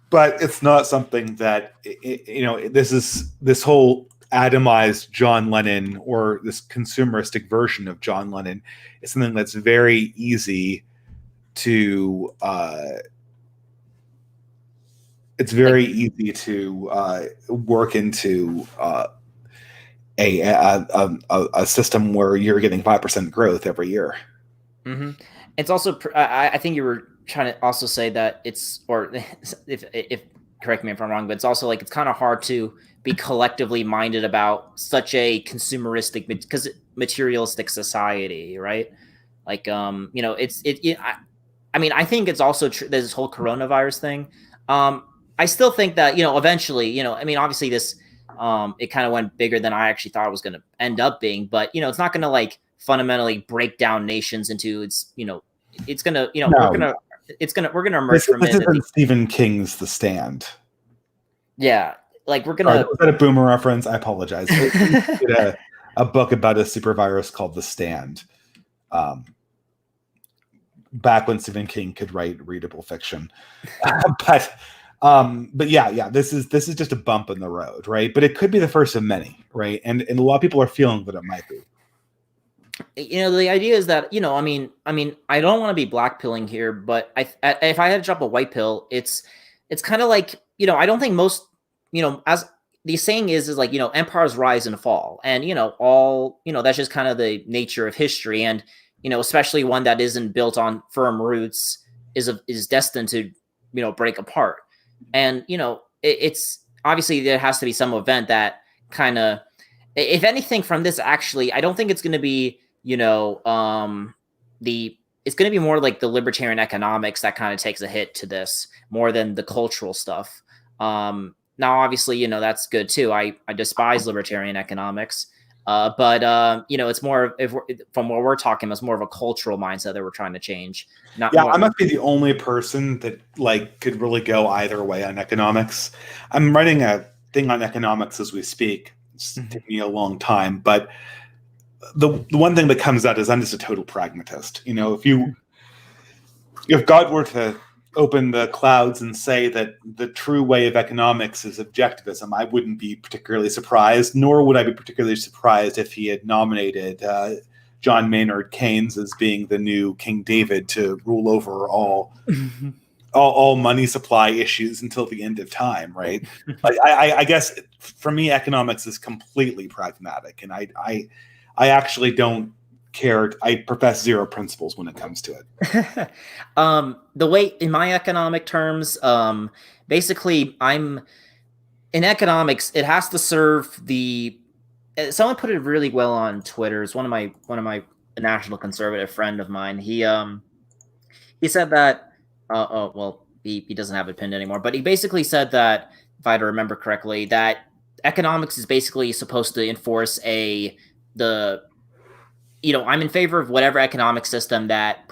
[SPEAKER 2] But it's not something that, this whole atomized John Lennon, or this consumeristic version of John Lennon, is something that's very easy to work into a system where you're getting 5% growth every year.
[SPEAKER 1] Mm-hmm. It's also, I think you were trying to also say that it's, or if correct me if I'm wrong, but it's also like, it's kind of hard to be collectively minded about such a consumeristic, because materialistic society, right? Like, I think it's also true. There's this whole coronavirus thing. I still think that, eventually, obviously this, it kind of went bigger than I actually thought it was going to end up being, but, it's not going to like fundamentally break down nations into it's going to, we're going to emerge from it.
[SPEAKER 2] This isn't Stephen King's The Stand.
[SPEAKER 1] Yeah. Like we're going to.
[SPEAKER 2] Was that a boomer reference? I apologize. a book about a super virus called The Stand. Back when Stephen King could write readable fiction. But yeah, this is just a bump in the road, right? But it could be the first of many, right? And a lot of people are feeling that it might be.
[SPEAKER 1] The idea is that, I don't want to be blackpilling here, but if I had to drop a white pill, it's kind of like, I don't think most, as the saying is like, empires rise and fall, and, that's just kind of the nature of history. And, especially one that isn't built on firm roots is destined to, break apart. And, it's obviously there has to be some event that kind of, if anything from this, actually, I don't think it's going to be, it's going to be more like the libertarian economics that kind of takes a hit to this more than the cultural stuff. Now, obviously, that's good too. I despise libertarian economics, but it's more, from what we're talking, it's more of a cultural mindset that we're trying to change.
[SPEAKER 2] I must be the only person that could really go either way on economics. I'm writing a thing on economics as we speak. It's taking me a long time, but the one thing that comes out is I'm just a total pragmatist. If God were to open the clouds and say that the true way of economics is objectivism, I wouldn't be particularly surprised, nor would I be particularly surprised if he had nominated John Maynard Keynes as being the new King David to rule over all money supply issues until the end of time, right? I guess for me, economics is completely pragmatic, and I actually don't care. I profess zero principles when it comes to it.
[SPEAKER 1] The way in my economic terms, basically, I'm in economics. It has to serve the. Someone put it really well on Twitter. It's one of my a national conservative friend of mine. He said that. Oh well, he doesn't have it pinned anymore. But he basically said that, if I remember correctly, that economics is basically supposed to enforce the I'm in favor of whatever economic system that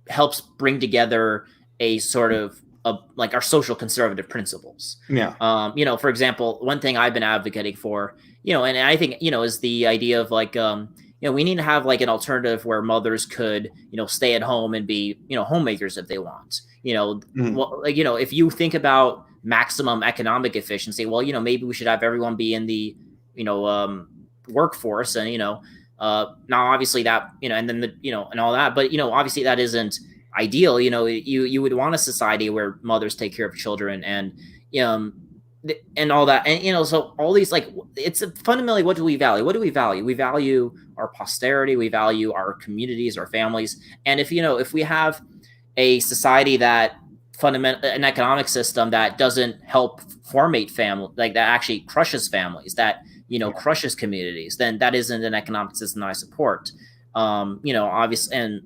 [SPEAKER 1] helps bring together a sort of like our social conservative principles.
[SPEAKER 2] Yeah.
[SPEAKER 1] For example, one thing I've been advocating for, and I think, is the idea of like, we need to have like an alternative where mothers could, stay at home and be, homemakers if they want. If you think about maximum economic efficiency, well, maybe we should have everyone be in the, workforce, and now obviously that, and then and all that, but obviously that isn't ideal. You would want a society where mothers take care of children, and and all that, and so all these, like, it's fundamentally, what do we value? We value our posterity, we value our communities, our families. And if we have a society that an economic system that doesn't help formate family, like that actually crushes families, that crushes communities, then that isn't an economic system that I support. Obviously, and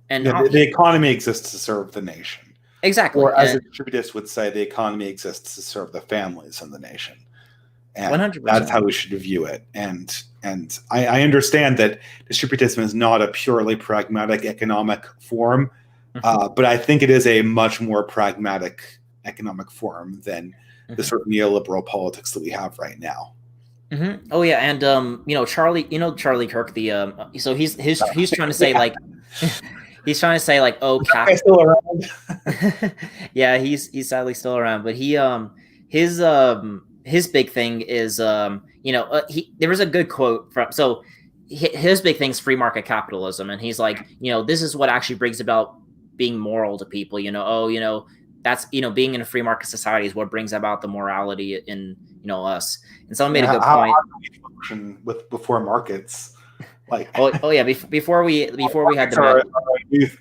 [SPEAKER 2] the economy exists to serve the nation.
[SPEAKER 1] Exactly.
[SPEAKER 2] Or as a distributist would say, the economy exists to serve the families in the nation. And
[SPEAKER 1] 100%.
[SPEAKER 2] That's how we should view it. And I understand that distributism is not a purely pragmatic economic form, but I think it is a much more pragmatic economic form than the sort of neoliberal politics that we have right now.
[SPEAKER 1] Mm-hmm. Oh yeah, and Charlie Kirk, so he's trying to say like he's trying to say like, oh,
[SPEAKER 2] Capitalism still around.
[SPEAKER 1] Yeah, he's sadly still around, but his big thing is there was a good quote from, so his big thing is free market capitalism, and he's like, this is what actually brings about being moral to people. That's being in a free market society is what brings about the morality in us. And someone made a good point.
[SPEAKER 2] How do we function before markets? Like,
[SPEAKER 1] oh yeah, before we had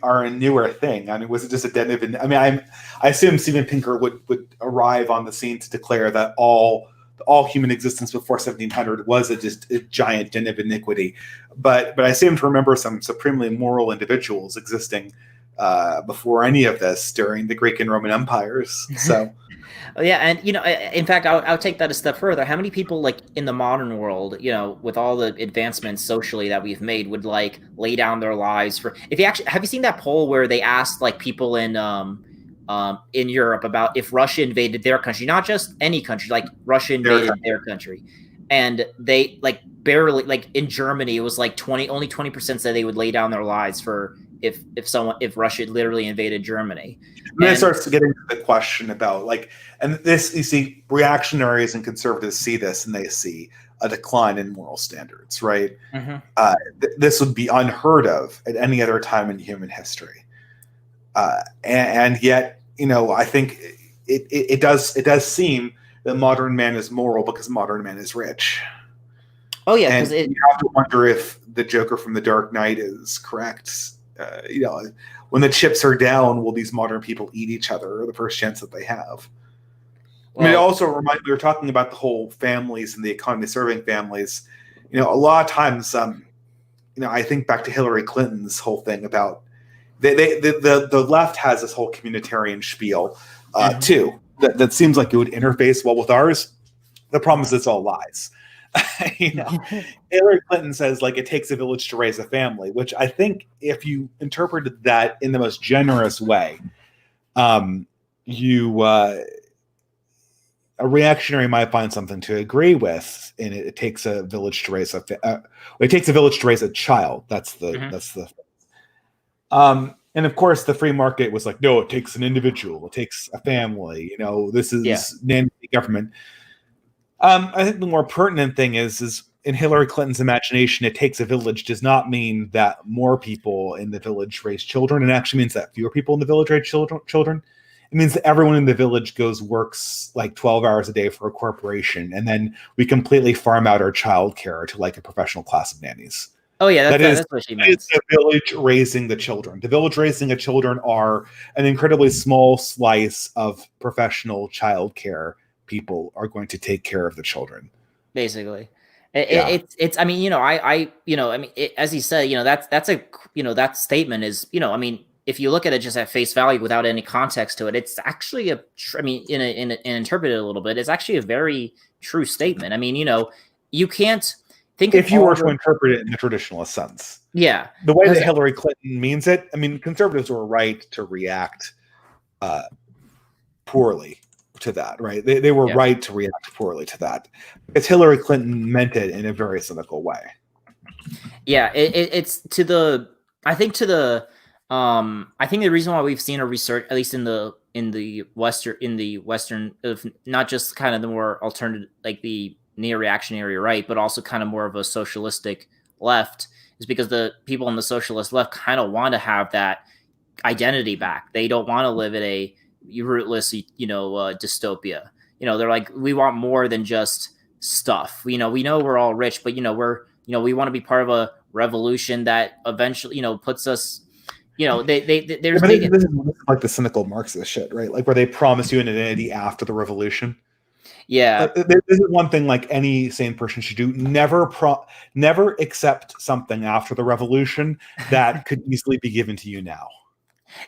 [SPEAKER 2] are a newer thing. I mean, was it just a den of? I mean, I assume Steven Pinker would arrive on the scene to declare that all human existence before 1700 was just a giant den of iniquity. But I seem to remember some supremely moral individuals existing before any of this during the Greek and Roman empires. So.
[SPEAKER 1] Yeah, and in fact, I'll take that a step further. How many people, like, in the modern world, with all the advancements socially that we've made, would like lay down their lives for? If you actually have you seen that poll where they asked like people in Europe about if Russia invaded their country, not just any country, like Russia invaded their country, and they like barely, like in Germany, it was like only 20% said they would lay down their lives for if Russia literally invaded Germany.
[SPEAKER 2] And then it starts to get into the question about like, and this, you see, reactionaries and conservatives see this, and they see a decline in moral standards, right? Mm-hmm. This would be unheard of at any other time in human history, and yet, I think it does seem that modern man is moral because modern man is rich.
[SPEAKER 1] Oh yeah,
[SPEAKER 2] and you have to wonder if the Joker from The Dark Knight is correct. When the chips are down, will these modern people eat each other? The first chance that they have. Well, I mean, it also reminds, we were talking about the whole families and the economy serving families. A lot of times, I think back to Hillary Clinton's whole thing about the left has this whole communitarian spiel too that seems like it would interface well with ours. The problem is it's all lies. Hillary Clinton says like it takes a village to raise a family, which I think if you interpreted that in the most generous way, a reactionary might find something to agree with. And it takes a village to raise a child. That's the. And of course, the free market was like, no, it takes an individual, it takes a family. This is government. I think the more pertinent thing is in Hillary Clinton's imagination, it takes a village does not mean that more people in the village raise children. It actually means that fewer people in the village raise children. It means that everyone in the village works like 12 hours a day for a corporation, and then we completely farm out our childcare to like a professional class of nannies.
[SPEAKER 1] Oh yeah,
[SPEAKER 2] That is,
[SPEAKER 1] that's what she
[SPEAKER 2] that is
[SPEAKER 1] meant.
[SPEAKER 2] the village raising the children. The village raising the children are an incredibly small slice of professional childcare people are going to take care of the children.
[SPEAKER 1] Basically.
[SPEAKER 2] Yeah.
[SPEAKER 1] It's I mean, I mean, as he said, that's a, that statement is, I mean, if you look at it just at face value without any context to it, it's actually I mean, and interpret it a little bit, it's actually a very true statement. I mean, you can't think of
[SPEAKER 2] If you
[SPEAKER 1] all
[SPEAKER 2] were to
[SPEAKER 1] the,
[SPEAKER 2] interpret it in the traditionalist sense,
[SPEAKER 1] yeah,
[SPEAKER 2] the way that
[SPEAKER 1] because
[SPEAKER 2] Hillary Clinton means it, I mean, conservatives were right to react poorly to that, right? They were
[SPEAKER 1] yeah.
[SPEAKER 2] right to react poorly to that because Hillary Clinton meant it in a very cynical way.
[SPEAKER 1] Yeah, it's to the, I think to the, I think the reason why we've seen a research, at least in the western of not just kind of the more alternative, like the neo-reactionary right, but also kind of more of a socialistic left, is because the people on the socialist left kind of want to have that identity back. They don't want to live in a rootless, dystopia. They're like, we want more than just stuff. We know we're all rich, but we want to be part of a revolution that eventually, puts us,
[SPEAKER 2] Yeah,
[SPEAKER 1] there's
[SPEAKER 2] but
[SPEAKER 1] big,
[SPEAKER 2] this is like the cynical Marxist shit, right? Like where they promise you an identity after the revolution.
[SPEAKER 1] yeah,
[SPEAKER 2] This is one thing like any sane person should do. Never accept something after the revolution that could easily be given to you now.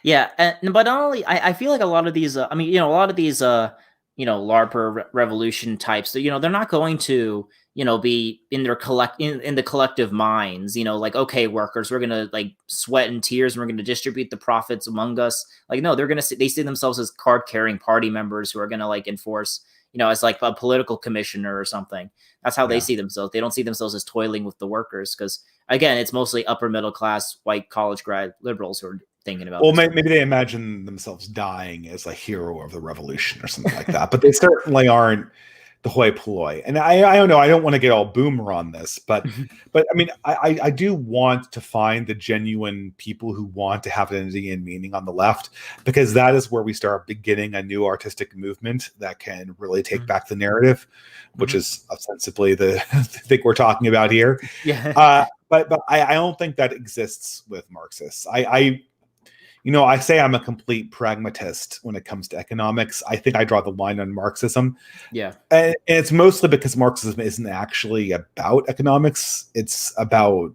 [SPEAKER 1] yeah. But not only, I feel like a lot of these, I mean, a lot of these, LARPer revolution types, they're not going to, be in their in the collective minds, like, okay, workers, we're gonna like sweat and tears, and we're gonna distribute the profits among us. Like, no, they see themselves as card carrying party members who are gonna like enforce, as like a political commissioner or something. That's how they
[SPEAKER 2] Yeah.
[SPEAKER 1] see themselves. They don't see themselves as toiling with the workers, because again, it's mostly upper middle class white college grad liberals who are thinking about
[SPEAKER 2] Well,
[SPEAKER 1] this.
[SPEAKER 2] maybe they imagine themselves dying as a hero of the revolution or something like that, but they certainly aren't the hoi polloi. And I don't know. I don't want to get all boomer on this, but I mean, I do want to find the genuine people who want to have identity and meaning on the left, because that is where we start beginning a new artistic movement that can really take back the narrative, which is ostensibly the thing we're talking about here.
[SPEAKER 1] Yeah.
[SPEAKER 2] But I don't think that exists with Marxists. I say I'm a complete pragmatist when it comes to economics. I think I draw the line on Marxism.
[SPEAKER 1] Yeah.
[SPEAKER 2] And it's mostly because Marxism isn't actually about economics. It's about,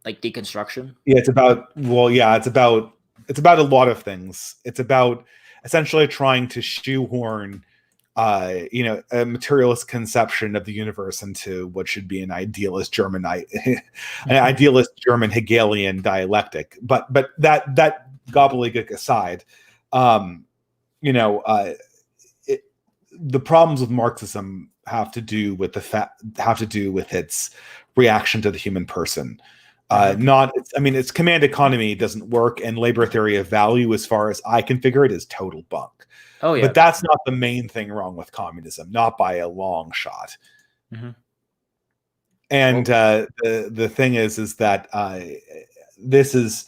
[SPEAKER 1] Like deconstruction.
[SPEAKER 2] yeah, it's about a lot of things. It's about essentially trying to shoehorn a materialist conception of the universe into what should be an idealist German Hegelian dialectic. But that gobbledygook aside, you know, uh, the problems with Marxism have to do with its reaction to the human person. Its command economy doesn't work, and labor theory of value, as far as I can figure it, is total bunk.
[SPEAKER 1] Oh yeah.
[SPEAKER 2] But that's not the main thing wrong with communism, not by a long shot. And the thing is that this is,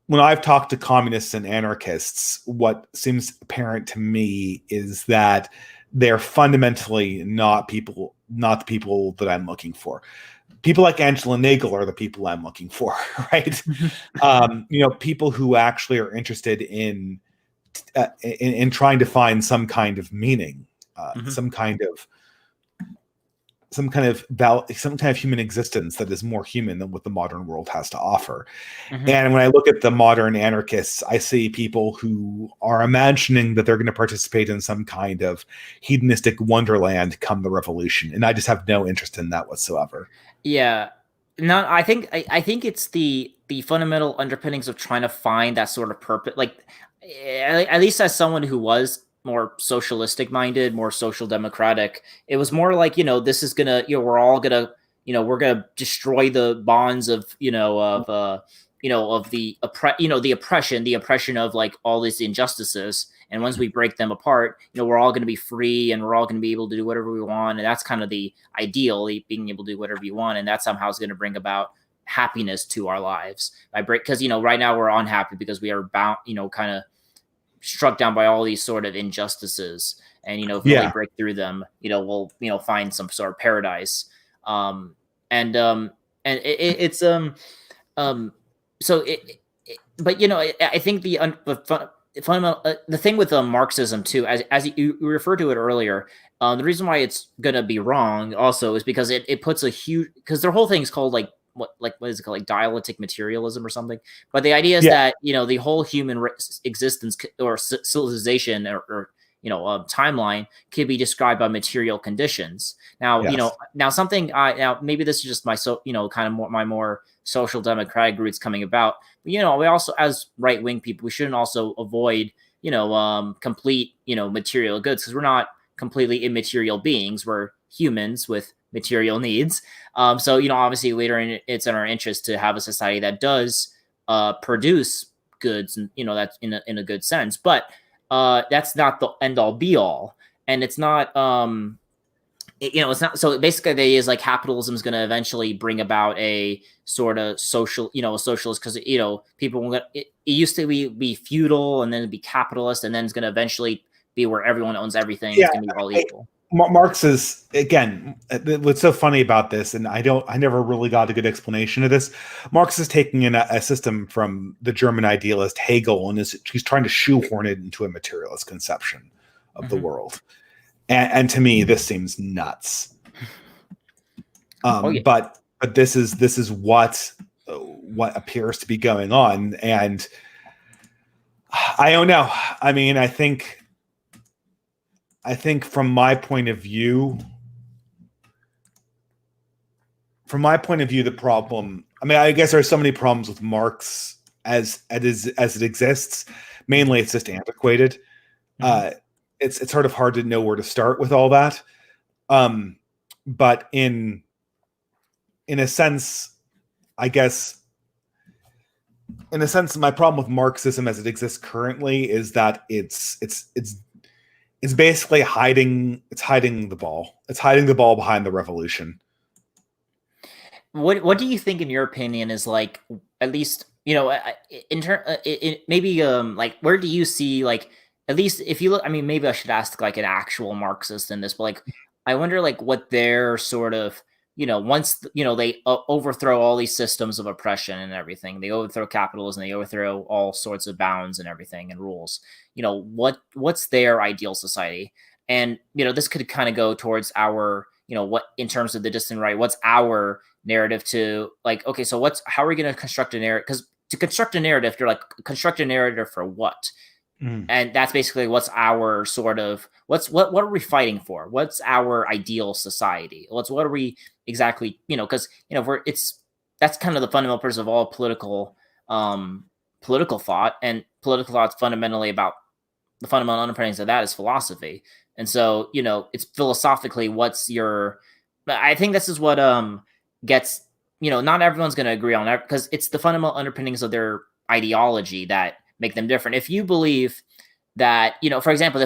[SPEAKER 2] when I've talked to communists and anarchists, what seems apparent to me is that they're fundamentally not the people that I'm looking for. People like Angela Nagel are the people I'm looking for, right? People who actually are interested in trying to find some kind of meaning, some kind of human existence that is more human than what the modern world has to offer. And when I look at the modern anarchists, I see people who are imagining that they're going to participate in some kind of hedonistic wonderland come the revolution, and I just have no interest in that whatsoever.
[SPEAKER 1] Yeah. No, I think it's the fundamental underpinnings of trying to find that sort of purpose. Like, at least as someone who was more socialistic minded, more social democratic, it was more like, this is gonna, we're all gonna, we're gonna destroy the bonds of, of the oppression of like all these injustices. And once we break them apart, we're all going to be free, and we're all going to be able to do whatever we want. And that's kind of the ideal, being able to do whatever you want. And that somehow is going to bring about happiness to our lives. Because, right now we're unhappy because we are bound, kind of struck down by all these sort of injustices, and if we really
[SPEAKER 2] Yeah.
[SPEAKER 1] break through them, we'll find some sort of paradise. um and it's so but I think the fundamental the thing with Marxism too, as you referred to it earlier, the reason why it's gonna be wrong also is because it puts a huge, because their whole thing is called what is it called, like dialectic materialism or something. But the idea is
[SPEAKER 2] Yeah.
[SPEAKER 1] that the whole human existence or civilization or timeline could be described by material conditions. Now,
[SPEAKER 2] Yes.
[SPEAKER 1] now something now maybe this is just my kind of my more social democratic roots coming about. But, we also, as right wing people, we shouldn't also avoid complete material goods, because we're not completely immaterial beings. We're humans with material needs. So obviously later it's in our interest to have a society that does produce goods, and that's in a good sense. But that's not the end all be all, and it's not it's not. So basically the idea is like capitalism is going to eventually bring about a sort of social, a socialist, because people will it used to be feudal, and then it'd be capitalist, and then it's going to eventually be where everyone owns everything.
[SPEAKER 2] Yeah,
[SPEAKER 1] it's going to be all equal.
[SPEAKER 2] Marx is, again, what's so funny about this, and I never really got a good explanation of this. Marx is taking in a system from the German idealist Hegel, and he's trying to shoehorn it into a materialist conception of the world. And to me, this seems nuts.
[SPEAKER 1] Yeah.
[SPEAKER 2] But this is what appears to be going on, and I don't know. I mean, I think from my point of view, the problem, I mean, I guess there are so many problems with Marx as it exists. Mainly, it's just antiquated. It's sort of hard to know where to start with all that. But in a sense, I guess, my problem with Marxism as it exists currently is that it's basically hiding the ball. It's hiding the ball behind the revolution.
[SPEAKER 1] What do you think, in your opinion, is like, at least in turn maybe like, where do you see, like, at least if you look, I mean, maybe I should ask like an actual Marxist in this, but like, I wonder like what their sort of once they overthrow all these systems of oppression and everything, they overthrow capitalism, they overthrow all sorts of bounds and everything and rules. What's their ideal society? And this could kind of go towards our what, in terms of the distant right, what's our narrative to, like, okay, so how are we going to construct a narrative? Because to construct a narrative, you're like, construct a narrative for what? And that's basically what's our sort of, what are we fighting for? What's our ideal society? What are we exactly, because that's kind of the fundamental purpose of all political thought, and political thought's fundamentally about, the fundamental underpinnings of that is philosophy. And so it's philosophically, I think this is what gets, not everyone's going to agree on that, because it's the fundamental underpinnings of their ideology that make them different. If you believe that, for example,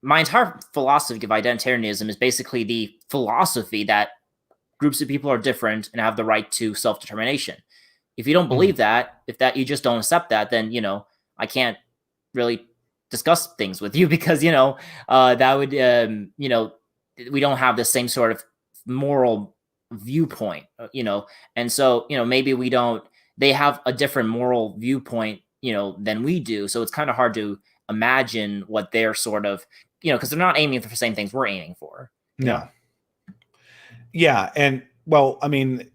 [SPEAKER 1] my entire philosophy of identitarianism is basically the philosophy that groups of people are different and have the right to self-determination. If you don't believe that, you just don't accept that, then I can't really discuss things with you, because that would we don't have the same sort of moral viewpoint, and so maybe they have a different moral viewpoint than we do, so it's kind of hard to imagine what they're sort of, because they're not aiming for the same things we're aiming for.
[SPEAKER 2] Yeah, and well, I mean,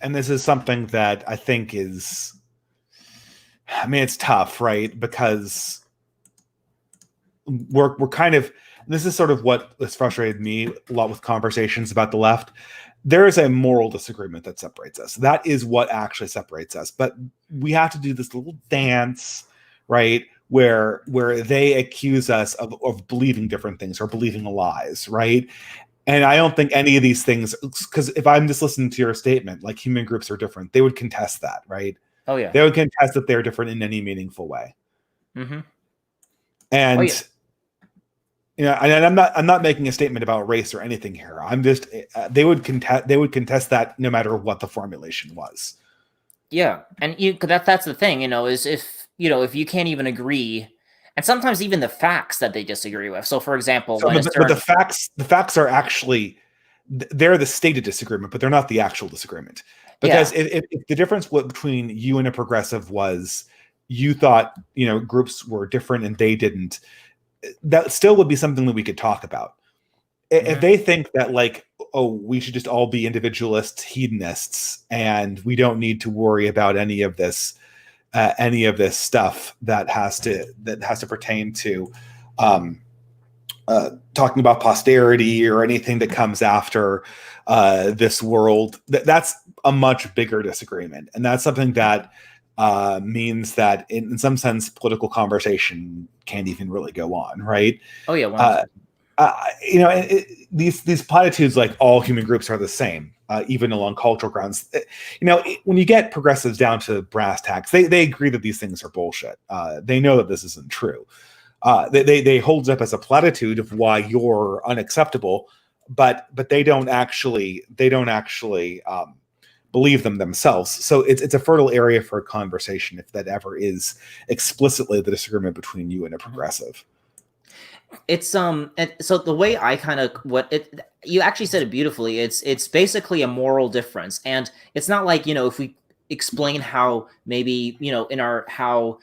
[SPEAKER 2] and this is something that I think is, I mean, it's tough, right? Because we're kind of, this is sort of what has frustrated me a lot with conversations about the left. There is a moral disagreement that separates us. That is what actually separates us. But we have to do this little dance, right? Where they accuse us of believing different things or believing lies, right? And I don't think any of these things, because if I'm just listening to your statement, like human groups are different, they would contest that, right?
[SPEAKER 1] Oh yeah.
[SPEAKER 2] They would contest that they're different in any meaningful way.
[SPEAKER 1] Mm-hmm.
[SPEAKER 2] And and I'm not making a statement about race or anything here. I'm just they would contest that no matter what the formulation was.
[SPEAKER 1] Yeah, and that's the thing, is if you can't even agree, and sometimes even the facts that they disagree with. So, for example,
[SPEAKER 2] So,
[SPEAKER 1] when a
[SPEAKER 2] but
[SPEAKER 1] certain
[SPEAKER 2] the facts are actually, they're the stated disagreement, but they're not the actual disagreement. Because
[SPEAKER 1] yeah,
[SPEAKER 2] if the difference between you and a progressive was you thought, groups were different and they didn't, that still would be something that we could talk about. If
[SPEAKER 1] mhm.
[SPEAKER 2] they think that, like, oh, we should just all be individualist hedonists and we don't need to worry about any of this stuff that has to pertain to um, talking about posterity or anything that comes after this world. That's a much bigger disagreement, and that's something that means that, in some sense, political conversation can't even really go on, right?
[SPEAKER 1] Oh yeah, 100%.
[SPEAKER 2] Uh, these platitudes, like all human groups are the same, even along cultural grounds. When you get progressives down to brass tacks, they agree that these things are bullshit. They know that this isn't true. They hold it up as a platitude of why you're unacceptable, but they don't actually believe them themselves. So it's a fertile area for a conversation if that ever is explicitly the disagreement between you and a
[SPEAKER 1] Mhm.
[SPEAKER 2] progressive.
[SPEAKER 1] It's and so the way I kind of what it you actually said it beautifully. It's basically a moral difference, and it's not like, if we explain how maybe, in our how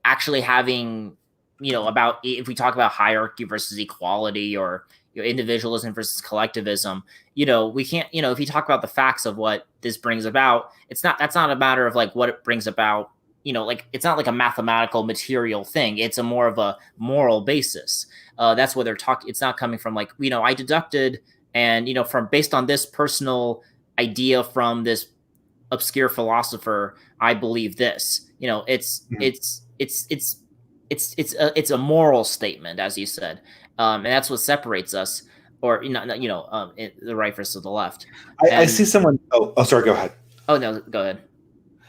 [SPEAKER 1] actually having, about if we talk about hierarchy versus equality, or individualism versus collectivism, we can't, if you talk about the facts of what this brings about, that's not a matter of like what it brings about, like it's not like a mathematical material thing. It's a more of a moral basis. That's what they're talking. It's not coming from like, I deducted, and from based on this personal idea from this obscure philosopher, I believe this.
[SPEAKER 2] Mhm.
[SPEAKER 1] It's a moral statement, as you said, and that's what separates us, or the right versus the left.
[SPEAKER 2] I
[SPEAKER 1] And
[SPEAKER 2] see someone. Oh, sorry. Go ahead.
[SPEAKER 1] oh no, go ahead.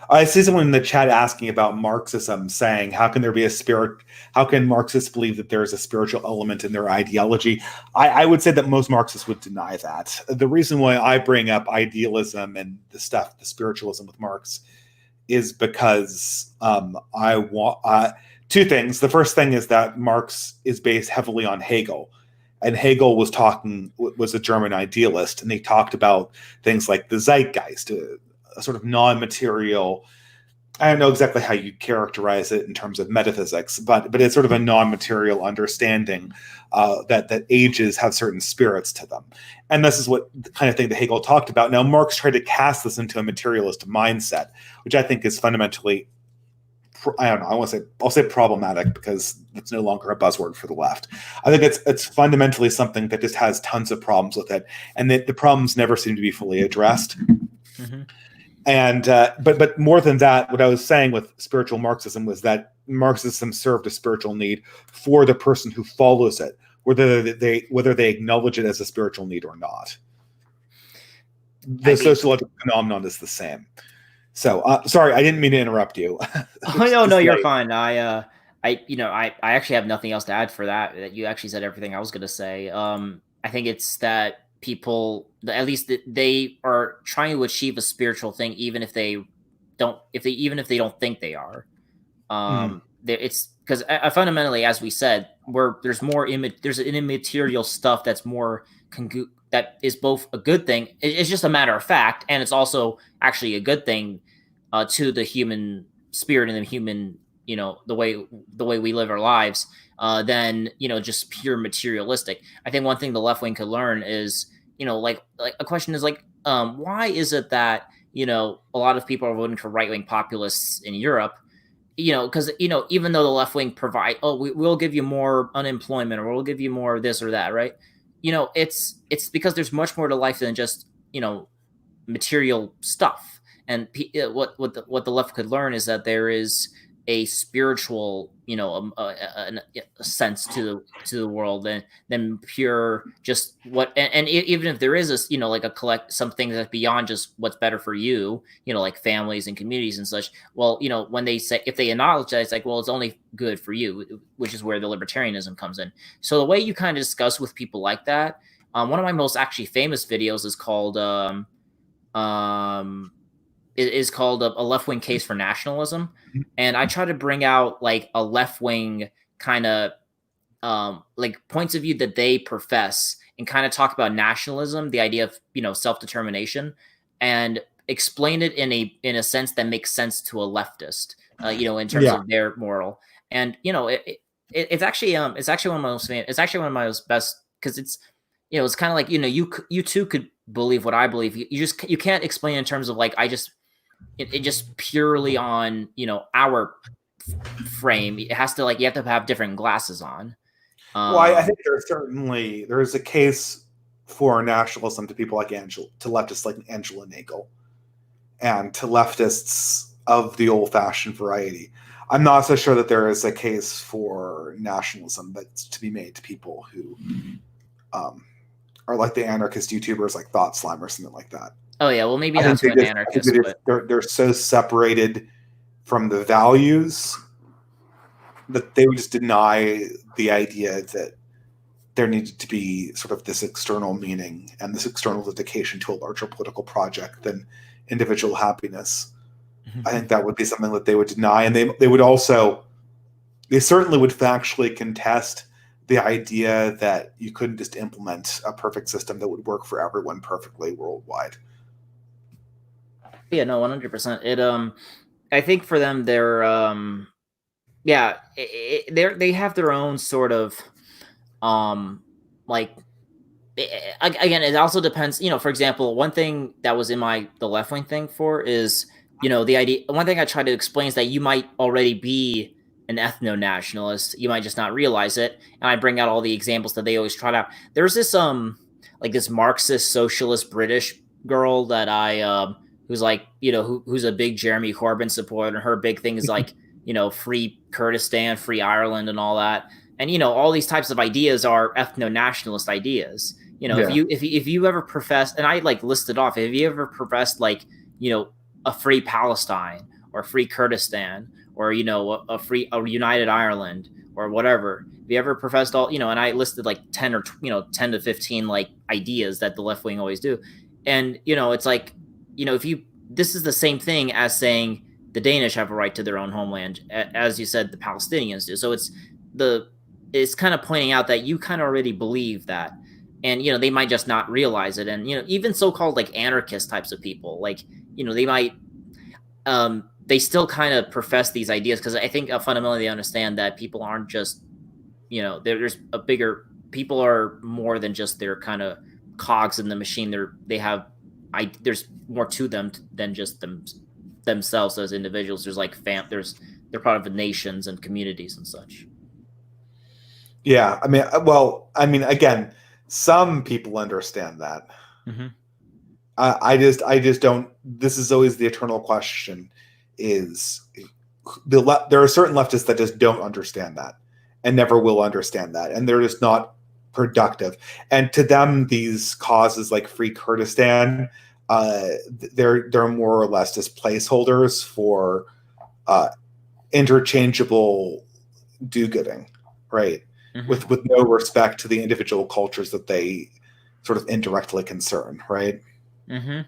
[SPEAKER 2] I see someone in the chat asking about Marxism, saying, "How can there be a spirit? How can Marxists believe that there is a spiritual element in their ideology?" I would say that most Marxists would deny that. The reason why I bring up idealism and the spiritualism with Marx, is because I want two things. The first thing is that Marx is based heavily on Hegel, and Hegel was a German idealist, and he talked about things like the zeitgeist, a sort of non-material. I don't know exactly how you characterize it in terms of metaphysics, but it's sort of a non-material understanding that ages have certain spirits to them, and this is what the kind of thing that Hegel talked about. Now, Marx tried to cast this into a materialist mindset, which I think is fundamentally, I don't know, I'll say problematic, because it's no longer a buzzword for the left. I think it's fundamentally something that just has tons of problems with it, and that the problems never seem to be fully addressed.
[SPEAKER 1] Hmm.
[SPEAKER 2] And but more than that, what I was saying with spiritual Marxism was that Marxism served a spiritual need for the person who follows it, whether they acknowledge it as a spiritual need or not.
[SPEAKER 1] I
[SPEAKER 2] The
[SPEAKER 1] mean,
[SPEAKER 2] sociological phenomenon is the same. So, sorry, I didn't mean to interrupt you.
[SPEAKER 1] oh
[SPEAKER 2] it's
[SPEAKER 1] no, no,
[SPEAKER 2] just
[SPEAKER 1] you're
[SPEAKER 2] late.
[SPEAKER 1] fine. I actually have nothing else to add for that. You actually said everything I was gonna say. I think it's that people, at least they are trying to achieve a spiritual thing, even if they don't think they are.
[SPEAKER 2] Mm.
[SPEAKER 1] It's because fundamentally, as we said, where there's an immaterial stuff that's more that is both a good thing. It's just a matter of fact, and it's also actually a good thing to the human spirit and the human, the way we live our lives, than just pure materialistic. I think one thing the left wing could learn is, like a question is like, why is it that a lot of people are voting for right wing populists in Europe? Because even though the left wing provide, oh, we'll give you more unemployment, or we'll give you more of this or that, right? It's because there's much more to life than just material stuff. And what the left could learn is that there is a spiritual, a sense to the world than pure just what. And even if there is a, like a collect something that's beyond just what's better for you, like families and communities and such. Well, when they say, if they acknowledge that, it's like, well, it's only good for you, which is where the libertarianism comes in. So the way you kind of discuss with people like that, one of my most actually famous videos is called um, is called a left wing case for nationalism, and I try to bring out like a left wing kind of like points of view that they profess, and kind of talk about nationalism, the idea of self-determination, and explain it in a sense that makes sense to a leftist, in terms
[SPEAKER 2] Yeah.
[SPEAKER 1] of their moral. And it's actually one of my most it's actually one of my most best, because it's kind of like you too could believe what I believe. You can't explain in terms of like it just purely on our frame. It has to, like, you have to have different glasses on.
[SPEAKER 2] Well, I think there is a case for nationalism to people like to leftists like Angela Nagel, and to leftists of the old-fashioned variety. I'm not so sure that there is a case for nationalism that's to be made to people who are like the anarchist YouTubers like Thought Slime or something like that.
[SPEAKER 1] Oh yeah, well maybe not to an anarchist, but
[SPEAKER 2] they're so separated from the values that they would just deny the idea that there needed to be sort of this external meaning and this external dedication to a larger political project than individual happiness. I think that would be something that they would deny, and they certainly would factually contest the idea that you couldn't just implement a perfect system that would work for everyone perfectly worldwide.
[SPEAKER 1] Yeah, no, 100%. I think for them, they have their own sort of like, again, it also depends. For example, one thing that was in the left wing thing for is the idea. One thing I try to explain is that you might already be an ethno nationalist. You might just not realize it. And I bring out all the examples that they always trot out. There's this like this Marxist socialist British girl that I who's like who's a big Jeremy Corbyn supporter, and her big thing is like free Kurdistan, free Ireland, and all that. And all these types of ideas are ethno nationalist ideas. If you ever professed, and I like listed off, if you ever professed like a free Palestine or free Kurdistan, or a united Ireland or whatever, if you ever professed all, and I listed like 10 or 10 to 15 like ideas that the left wing always do. And it's like, if you this is the same thing as saying the Danish have a right to their own homeland, as you said the Palestinians do. So it's kind of pointing out that you kind of already believe that, and they might just not realize it. And even so-called like anarchist types of people, like they might they still kind of profess these ideas, because I think fundamentally they understand that people aren't just there's a bigger, people are more than just their kind of cogs in the machine. There's more to them than just themselves as individuals. There's like they're part of nations and communities and such.
[SPEAKER 2] Yeah, I mean, again, some people understand that.
[SPEAKER 1] Mm-hmm.
[SPEAKER 2] I just don't. This is always the eternal question: is there are certain leftists that just don't understand that and never will understand that, and they're just not productive. And to them, these causes like Free Kurdistan, they're more or less just placeholders for interchangeable do-gooding, right? Mm-hmm. With no respect to the individual cultures that they sort of indirectly concern, right?
[SPEAKER 1] Mm-hmm.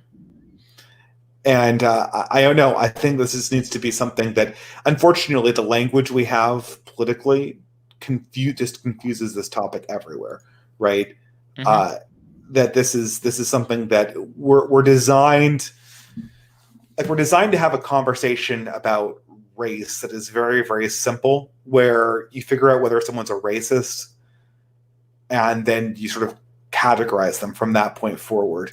[SPEAKER 2] And I don't know. I think this needs to be something that, unfortunately, the language we have politically just confuses this topic everywhere, right? Mm-hmm. That this is something that we're designed to have a conversation about race that is very, very simple, where you figure out whether someone's a racist, and then you sort of categorize them from that point forward.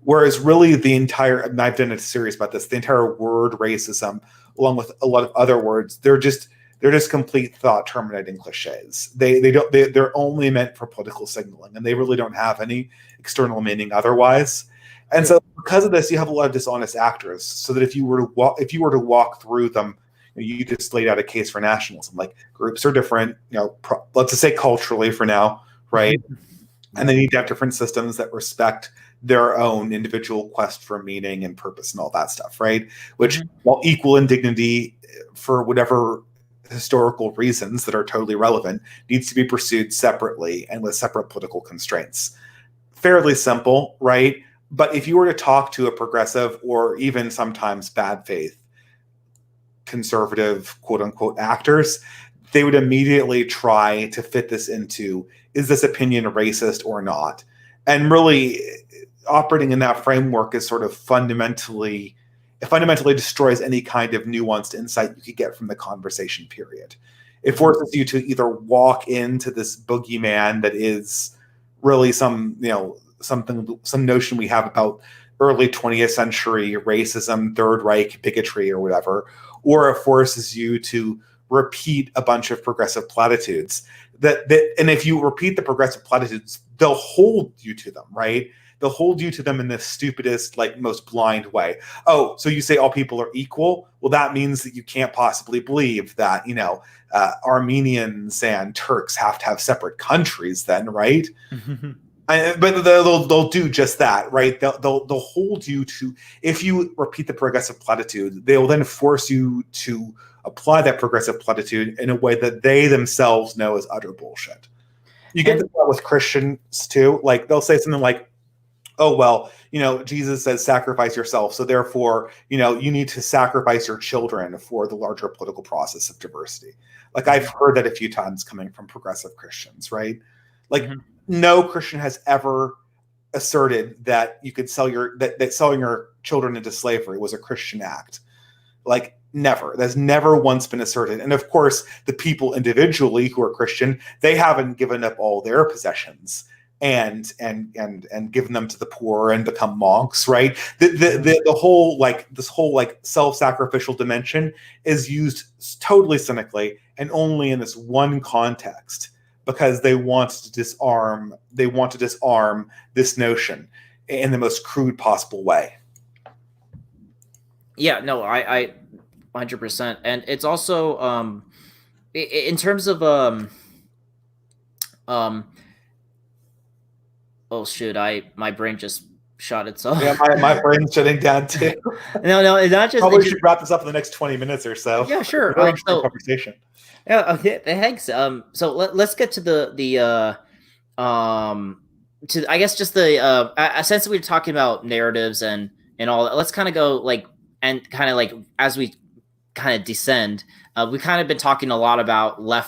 [SPEAKER 2] Whereas really and I've done a series about this, the entire word racism, along with a lot of other words, they're just complete thought terminating cliches. They're only meant for political signaling, and they really don't have any external meaning otherwise. And so because of this, you have a lot of dishonest actors, so that if you were to walk through them, you just laid out a case for nationalism. Like, groups are different, let's just say culturally for now, right? And they need to have different systems that respect their own individual quest for meaning and purpose and all that stuff, right? Which, while equal in dignity for whatever historical reasons that are totally relevant, needs to be pursued separately and with separate political constraints. Fairly simple, right? But if you were to talk to a progressive, or even sometimes bad faith conservative quote unquote actors, they would immediately try to fit this into, is this opinion racist or not? And really operating in that framework is sort of fundamentally, it fundamentally destroys any kind of nuanced insight you could get from the conversation period. It forces you to either walk into this boogeyman that is really some notion we have about early 20th century racism, Third Reich bigotry, or whatever, or it forces you to repeat a bunch of progressive platitudes and if you repeat the progressive platitudes, they'll hold you to them, right? They'll hold you to them in the stupidest, like most blind way. Oh, so you say all people are equal? Well, that means that you can't possibly believe that, Armenians and Turks have to have separate countries then, right? But they'll do just that, right? They'll hold you to, if you repeat the progressive platitude, they'll then force you to apply that progressive platitude in a way that they themselves know is utter bullshit. You get this with Christians too. Like they'll say something like, oh, well, Jesus says sacrifice yourself. So therefore, you need to sacrifice your children for the larger political process of diversity. Like I've heard that a few times coming from progressive Christians, right? Like no Christian has ever asserted that you could that selling your children into slavery was a Christian act. Like never. That's never once been asserted. And of course, the people individually who are Christian, they haven't given up all their possessions and given them to the poor and become monks, right? The whole this whole self-sacrificial dimension is used totally cynically and only in this one context, because they want to disarm this notion in the most crude possible way.
[SPEAKER 1] Yeah, no, I 100%. And it's also in terms of oh shoot, my brain just shot itself.
[SPEAKER 2] Yeah, my brain's shutting down too.
[SPEAKER 1] No, it's not just.
[SPEAKER 2] Probably should wrap this up in the next 20 minutes or so.
[SPEAKER 1] Yeah, sure.
[SPEAKER 2] Very interesting conversation.
[SPEAKER 1] Yeah, okay, thanks. So let's get to to I guess just the since we were talking about narratives and all that, let's kind of go as we kind of descend. We kind of been talking a lot about kind of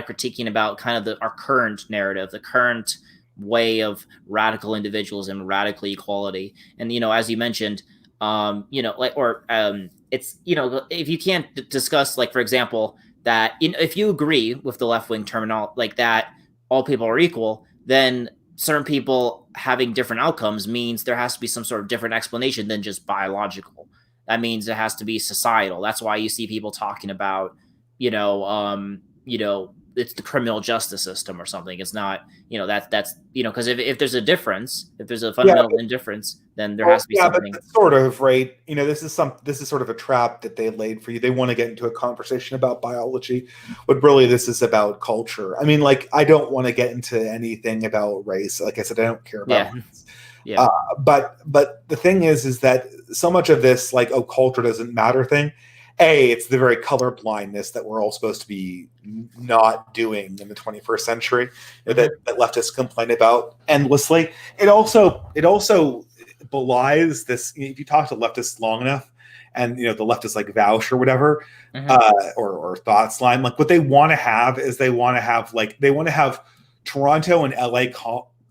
[SPEAKER 1] critiquing about kind of our current narrative, the current way of radical individualism, radical equality, and as you mentioned, it's if you can't discuss, like, for example, that if you agree with the left-wing terminology, like that all people are equal, then certain people having different outcomes means there has to be some sort of different explanation than just biological. That means it has to be societal. That's why you see people talking about, it's the criminal justice system or something. It's not, that's because if there's a difference, if there's a fundamental indifference, then there has to be something.
[SPEAKER 2] But sort of, right? This is sort of a trap that they laid for you. They want to get into a conversation about biology, but really this is about culture. I mean, like, I don't want to get into anything about race. Like I said, I don't care about race.
[SPEAKER 1] Yeah.
[SPEAKER 2] But the thing is that so much of this, like, oh, culture doesn't matter thing, it's the very color blindness that we're all supposed to be not doing in the 21st century that leftists complain about endlessly. It also belies this. If you talk to leftists long enough, and the leftists like Vouch or whatever, or Thoughts Line, like what they want to have is they want to have Toronto and LA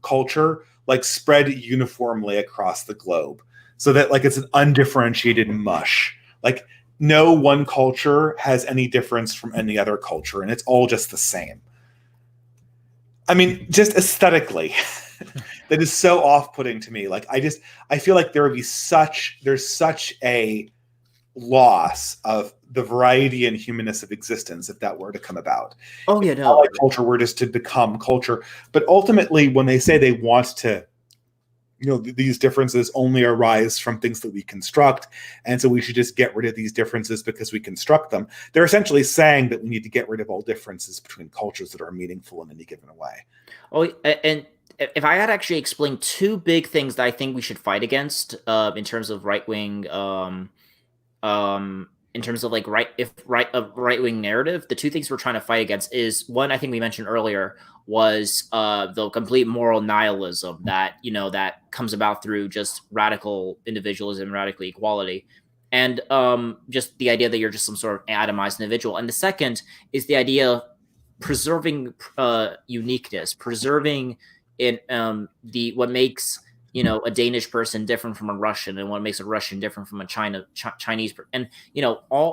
[SPEAKER 2] culture like spread uniformly across the globe, so that like it's an undifferentiated mush. Like no one culture has any difference from any other culture, and it's all just the same. I mean, just aesthetically, that is so off-putting to me. Like I feel like there's such a loss of the variety and humanness of existence if that were to come about.
[SPEAKER 1] Oh yeah, no.
[SPEAKER 2] Like culture were just to become culture, but ultimately, when they say they want to, these differences only arise from things that we construct, and so we should just get rid of these differences because we construct them. They're essentially saying that we need to get rid of all differences between cultures that are meaningful in any given way.
[SPEAKER 1] Oh, and if I had to actually explain two big things that I think we should fight against in terms of right-wing, in terms of like right-wing narrative, the two things we're trying to fight against is, one, I think we mentioned earlier, was the complete moral nihilism that that comes about through just radical individualism, radical equality, and just the idea that you're just some sort of atomized individual. And the second is the idea of preserving uniqueness, preserving it, the what makes a Danish person different from a Russian, and what makes a Russian different from a Chinese. And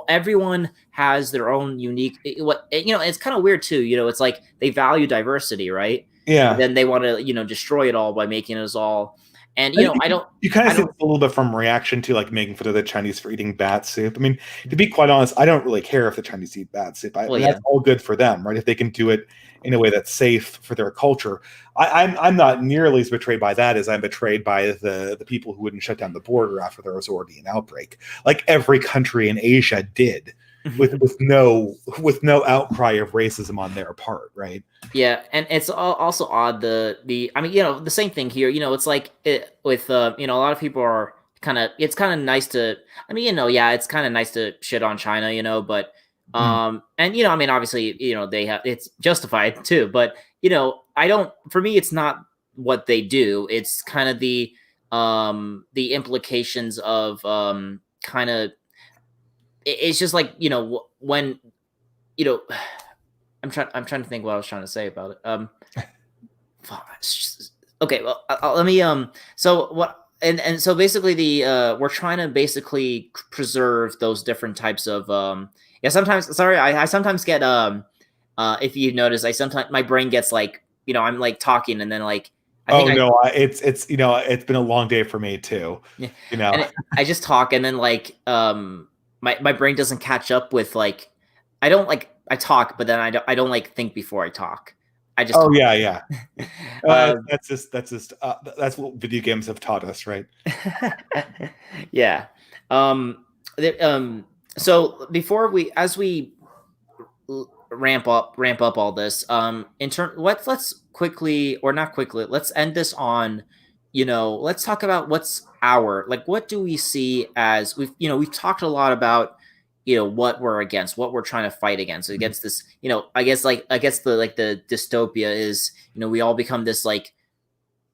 [SPEAKER 1] everyone has their own unique. It's kind of weird too. It's like they value diversity, right? But
[SPEAKER 2] Yeah.
[SPEAKER 1] then they want to destroy it all by making us all. And I don't.
[SPEAKER 2] You kind
[SPEAKER 1] I
[SPEAKER 2] of see
[SPEAKER 1] don't.
[SPEAKER 2] a little bit from reaction to like making fun of the Chinese for eating bat soup. I mean, to be quite honest, I don't really care if the Chinese eat bat soup. I
[SPEAKER 1] Well,
[SPEAKER 2] mean,
[SPEAKER 1] yeah.
[SPEAKER 2] that's all good for them, right? If they can do it in a way that's safe for their culture. I'm not nearly as betrayed by that as I'm betrayed by the people who wouldn't shut down the border after there was already an outbreak, like every country in Asia did, with no outcry of racism on their part, right?
[SPEAKER 1] Yeah, and it's also odd I mean, the same thing here. It's like with a lot of people are it's kind of nice to, I mean, yeah, it's kind of nice to shit on China, but and I mean, obviously, they have, it's justified too, but I don't, for me, it's not what they do. It's kind of the implications of kind of, it's just like, when you know I'm trying to think what I was trying to say about it. Okay, well, let me so what and so basically we're trying to basically preserve those different types of yeah, sometimes, sorry, I sometimes get if you notice, I sometimes, my brain gets like, I'm like talking, and then like I think
[SPEAKER 2] Oh
[SPEAKER 1] I
[SPEAKER 2] no, it's it's been a long day for me too.
[SPEAKER 1] yeah,
[SPEAKER 2] You know.
[SPEAKER 1] and I just talk, and then like my brain doesn't catch up with like, I don't like, I talk, but then I don't like think before I talk. I just
[SPEAKER 2] Oh
[SPEAKER 1] talk.
[SPEAKER 2] yeah, yeah.
[SPEAKER 1] Um,
[SPEAKER 2] That's what video games have taught us, right?
[SPEAKER 1] yeah. Um, the, so before we, as we ramp up all this, in turn, let's quickly, or not quickly, let's end this on, let's talk about what do we see as, we've talked a lot about, what we're against, what we're trying to fight against this, I guess the dystopia is, we all become this like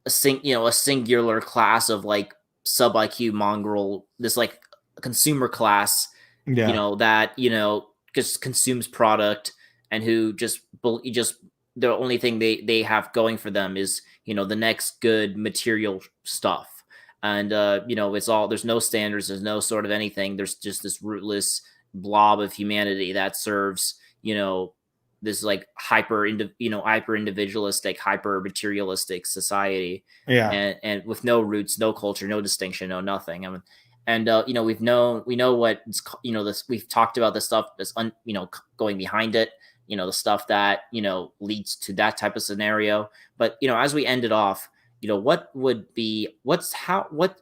[SPEAKER 1] a singular class of like sub IQ mongrel, this like consumer class,
[SPEAKER 2] Yeah.
[SPEAKER 1] that just consumes product, and who just the only thing they have going for them is the next good material stuff. And it's all, there's no standards, there's no sort of anything, there's just this rootless blob of humanity that serves this like hyper individualistic, hyper materialistic society,
[SPEAKER 2] Yeah.
[SPEAKER 1] and with no roots, no culture, no distinction, no nothing. I mean, and we know what this, we've talked about the stuff that's going behind it, the stuff that leads to that type of scenario. But as we end it off, what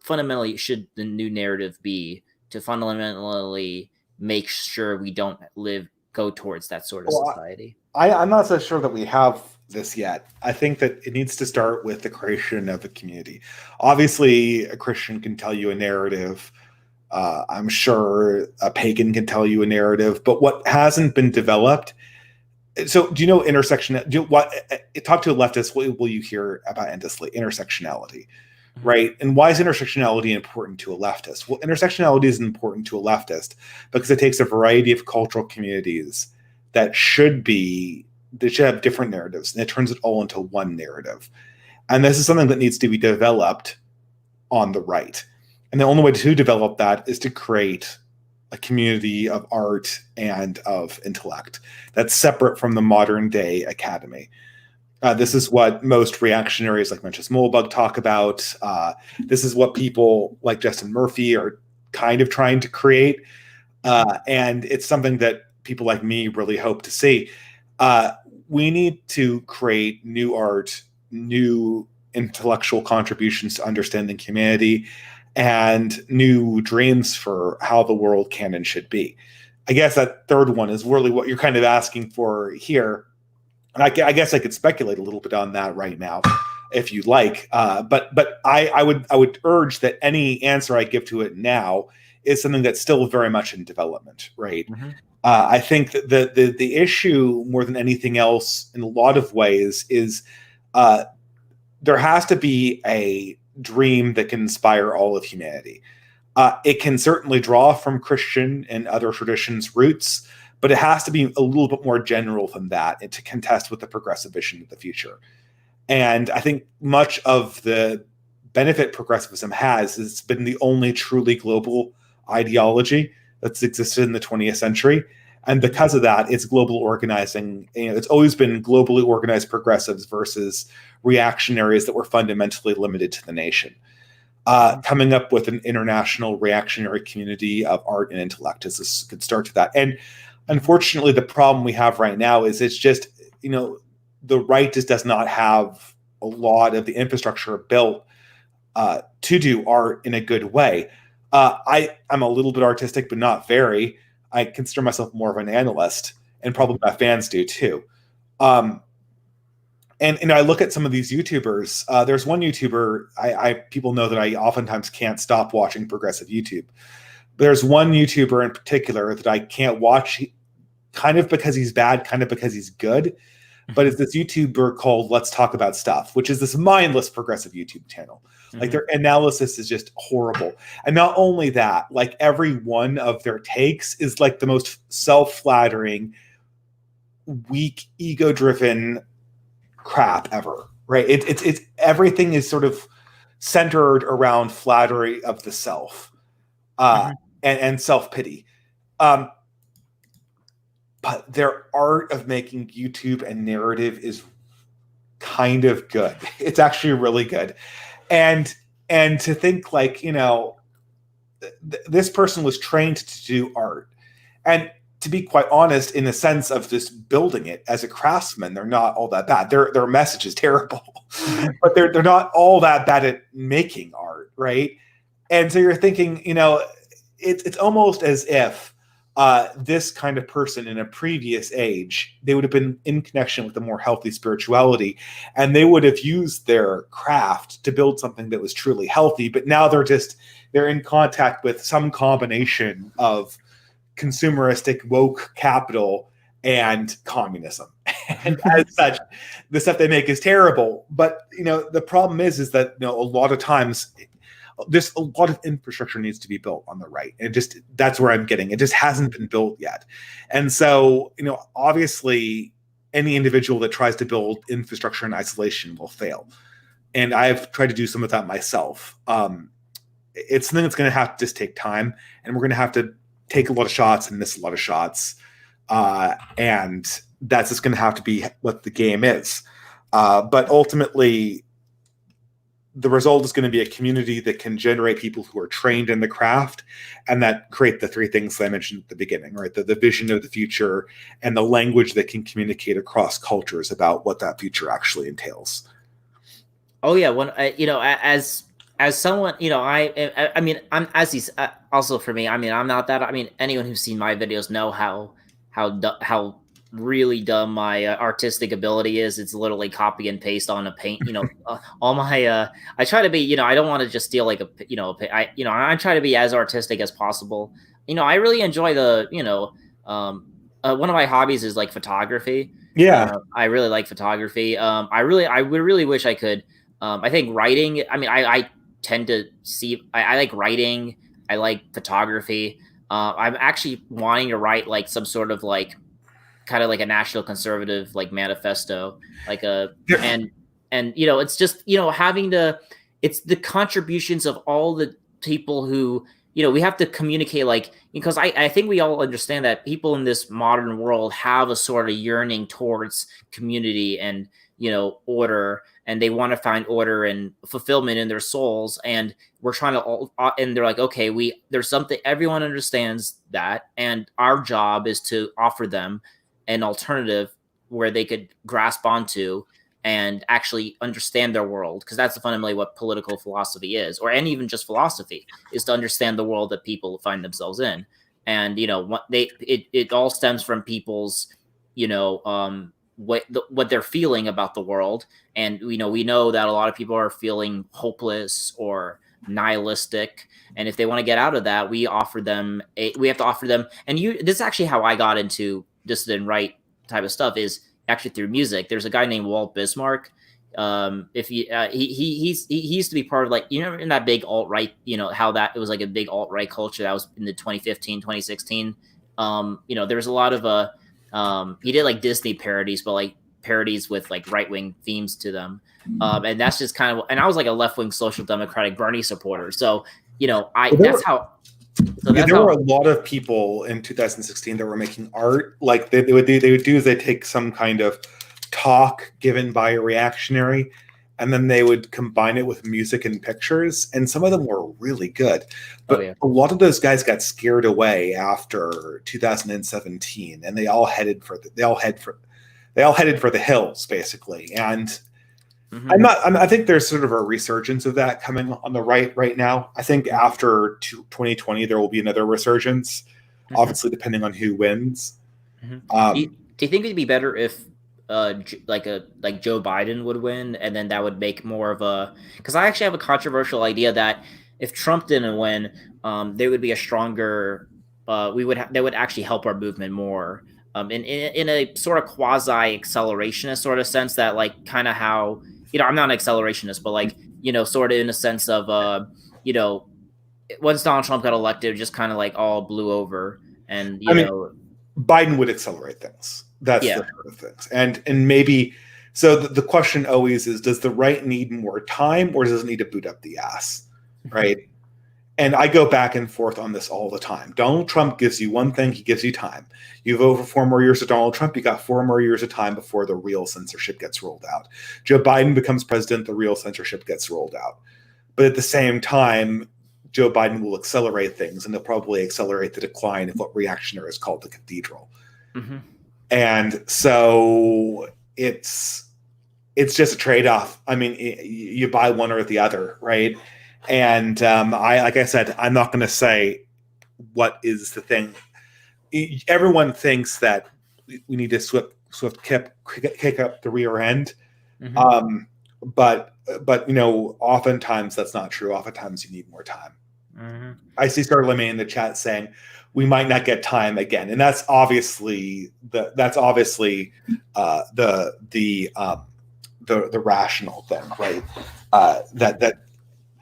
[SPEAKER 1] fundamentally should the new narrative be to fundamentally make sure we don't go towards that sort of
[SPEAKER 2] Well,
[SPEAKER 1] society?
[SPEAKER 2] I'm not so sure that we have this yet. I think that it needs to start with the creation of a community. Obviously, a Christian can tell you a narrative. I'm sure a pagan can tell you a narrative, but what hasn't been developed. So, do you know intersection? Talk to a leftist? What will you hear about endlessly? Intersectionality, right? And why is intersectionality important to a leftist? Well, intersectionality is important to a leftist because it takes a variety of cultural communities that should have different narratives, and it turns it all into one narrative. And this is something that needs to be developed on the right. And the only way to develop that is to create a community of art and of intellect that's separate from the modern day academy. This is what most reactionaries like Mencius Mollberg talk about. This is what people like Justin Murphy are kind of trying to create. And it's something that people like me really hope to see. We need to create new art, new intellectual contributions to understanding humanity, and new dreams for how the world can and should be. I guess that third one is really what you're kind of asking for here. And I guess I could speculate a little bit on that right now, if you'd like. But I would urge that any answer I give to it now is something that's still very much in development, right?
[SPEAKER 1] Mm-hmm.
[SPEAKER 2] I think that the issue more than anything else, in a lot of ways, is there has to be a dream that can inspire all of humanity. It can certainly draw from Christian and other traditions' roots, but it has to be a little bit more general than that and to contest with the progressive vision of the future. And I think much of the benefit progressivism has is it's been the only truly global ideology that's existed in the 20th century. And because of that, it's global organizing. It's always been globally organized progressives versus reactionaries that were fundamentally limited to the nation. Coming up with an international reactionary community of art and intellect is a good start to that. And unfortunately, the problem we have right now is it's just, the right just does not have a lot of the infrastructure built to do art in a good way. I'm a little bit artistic, but not very. I consider myself more of an analyst, and probably my fans do too. And I look at some of these YouTubers. There's one YouTuber, people know that I oftentimes can't stop watching progressive YouTube. There's one YouTuber in particular that I can't watch, kind of because he's bad, kind of because he's good. But it's this YouTuber called Let's Talk About Stuff, which is this mindless progressive YouTube channel. Like their analysis is just horrible. And not only that, like every one of their takes is like the most self-flattering, weak, ego-driven crap ever, right? It's everything is sort of centered around flattery of the self and self-pity. But their art of making YouTube and narrative is kind of good. It's actually really good. And to think like, this person was trained to do art. And to be quite honest, in the sense of just building it as a craftsman, they're not all that bad. Their message is terrible, but they're not all that bad at making art, right? And so you're thinking, it's almost as if this kind of person in a previous age, they would have been in connection with a more healthy spirituality, and they would have used their craft to build something that was truly healthy. But now they're in contact with some combination of consumeristic woke capital and communism. And as such, the stuff they make is terrible. But the problem is that a lot of times there's a lot of infrastructure needs to be built on the right. And that's where I'm getting. It just hasn't been built yet. And so, obviously any individual that tries to build infrastructure in isolation will fail. And I've tried to do some of that myself. It's something that's going to have to just take time, and we're going to have to take a lot of shots and miss a lot of shots. And that's just going to have to be what the game is. But ultimately, the result is going to be a community that can generate people who are trained in the craft and that create the three things that I mentioned at the beginning, right? The vision of the future and the language that can communicate across cultures about what that future actually entails.
[SPEAKER 1] Oh yeah, as someone, I mean, I'm as he's also for me. I mean, I'm not that. I mean, anyone who's seen my videos know how really dumb my artistic ability is. It's literally copy and paste on a paint. All my I try to be. I don't want to just steal like I try to be as artistic as possible. I really enjoy one of my hobbies is like photography.
[SPEAKER 2] Yeah,
[SPEAKER 1] I really like photography. I would really wish I could. I think writing. I mean, I tend to see. I like writing. I like photography. I'm actually wanting to write like some sort of like kind of like a national conservative like manifesto, like and it's just it's the contributions of all the people who we have to communicate, like, because I think we all understand that people in this modern world have a sort of yearning towards community and order, and they want to find order and fulfillment in their souls, and we're trying to and they're like, okay, there's something, everyone understands that, and our job is to offer them an alternative where they could grasp onto and actually understand their world, because that's fundamentally what political philosophy is, or and even just philosophy is to understand the world that people find themselves in. And it all stems from people's what they're feeling about the world. And we know that a lot of people are feeling hopeless or nihilistic, and if they want to get out of that, we have to offer them. And this is actually how I got into dissident right type of stuff, is actually through music. There's a guy named Walt Bismarck. If he used to be part of, like, you know, in that big alt right, you know, how that it was like a big alt right culture that was in the 2015 2016. You know, there was a lot of he did like Disney parodies, but like parodies with like right wing themes to them. And that's just kind of, and I was like a left wing social democratic Bernie supporter, so you know, I
[SPEAKER 2] Well,
[SPEAKER 1] that's how. So
[SPEAKER 2] yeah,
[SPEAKER 1] that's
[SPEAKER 2] there were a
[SPEAKER 1] how.
[SPEAKER 2] lot of people in 2016 that were making art. Like they would do is they take some kind of talk given by a reactionary, and then they would combine it with music and pictures. And some of them were really good,
[SPEAKER 1] Oh
[SPEAKER 2] but
[SPEAKER 1] yeah.
[SPEAKER 2] a lot of those guys got scared away after 2017, and they all headed for the hills basically. And
[SPEAKER 1] Mm-hmm.
[SPEAKER 2] I think there's sort of a resurgence of that coming on the right now. I think
[SPEAKER 1] Mm-hmm.
[SPEAKER 2] after 2020 there will be another resurgence,
[SPEAKER 1] Mm-hmm.
[SPEAKER 2] obviously depending on who wins.
[SPEAKER 1] Mm-hmm.
[SPEAKER 2] Um,
[SPEAKER 1] Do you think it'd be better if like Joe Biden would win, and then that would make more of a, because I actually have a controversial idea that if Trump didn't win, there would be a stronger, that would actually help our movement more, in a sort of quasi accelerationist sort of sense, that like kind of how, you know, I'm not an accelerationist, but like, you know, sort of in a sense of you know, once Donald Trump got elected, it just kind of like all blew over, and
[SPEAKER 2] I
[SPEAKER 1] you
[SPEAKER 2] mean,
[SPEAKER 1] know,
[SPEAKER 2] Biden would accelerate things. That's the
[SPEAKER 1] yeah.
[SPEAKER 2] sort of things. And maybe so the question always is, does the right need more time or does it need to boot up the ass? Right. And I go back and forth on this all the time. Donald Trump gives you one thing, he gives you time. You vote for 4 more years of Donald Trump, you got 4 more years of time before the real censorship gets rolled out. Joe Biden becomes president, the real censorship gets rolled out. But at the same time, Joe Biden will accelerate things, and they'll probably accelerate the decline of what reactionaries call the cathedral.
[SPEAKER 1] Mm-hmm.
[SPEAKER 2] And so it's just a trade-off. I mean, you buy one or the other, right? And like I said, I'm not going to say what is the thing. Everyone thinks that we need to swift kick up the rear end,
[SPEAKER 1] Mm-hmm.
[SPEAKER 2] um, but you know, oftentimes that's not true. Oftentimes you need more time.
[SPEAKER 1] Mm-hmm.
[SPEAKER 2] I see Starleme in the chat saying we might not get time again, and that's obviously the rational thing, right? That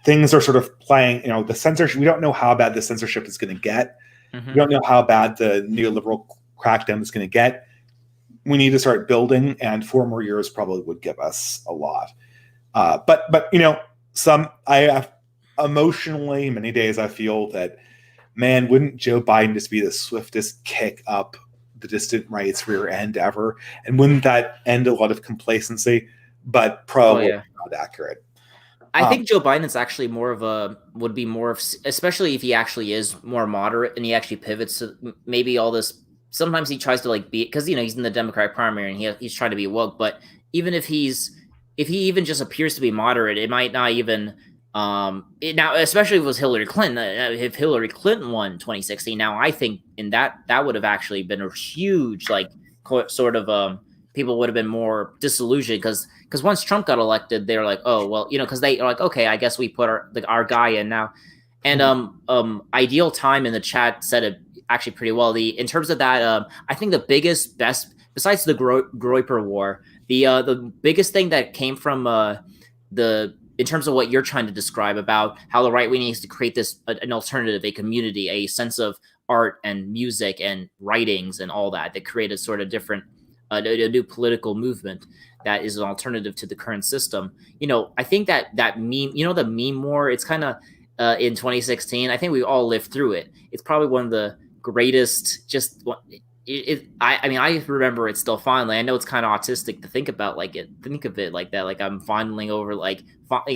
[SPEAKER 2] things are sort of playing. You know, the censorship. We don't know how bad the censorship is going to get. We
[SPEAKER 1] Mm-hmm.
[SPEAKER 2] don't know how bad the neoliberal crackdown is going to get. We need to start building, and 4 more years probably would give us a lot. But you know, I have emotionally many days I feel that, man, wouldn't Joe Biden just be the swiftest kick up the distant right's rear end ever? And wouldn't that end a lot of complacency? But
[SPEAKER 1] Oh
[SPEAKER 2] probably
[SPEAKER 1] yeah.
[SPEAKER 2] not accurate.
[SPEAKER 1] I
[SPEAKER 2] Um,
[SPEAKER 1] think Joe Biden's actually more of a, would be more of, especially if he actually is more moderate and he actually pivots to maybe all this. Sometimes he tries to like be, because you know he's in the Democratic primary and he's trying to be woke. But even if he even just appears to be moderate, it might not even now, especially if it was Hillary Clinton. If Hillary Clinton won 2016, now I think in that would have actually been a huge like sort of people would have been more disillusioned, because once Trump got elected, they were like, oh well, you know, because they are like, okay, I guess we put our guy in now. And ideal time in the chat said it actually pretty well. In terms of that, I think the best besides the Groiper War, the biggest thing that came from the in terms of what you're trying to describe about how the right wing needs to create this an alternative, a community, a sense of art and music and writings and all that create a sort of different a new political movement that is an alternative to the current system. You know, I think that meme, you know, the meme war, it's kind of in 2016. I think we all lived through it. It's probably one of the greatest. I mean, I remember it still fondly. I know it's kind of autistic to think about think of it like that. Like I'm fondling over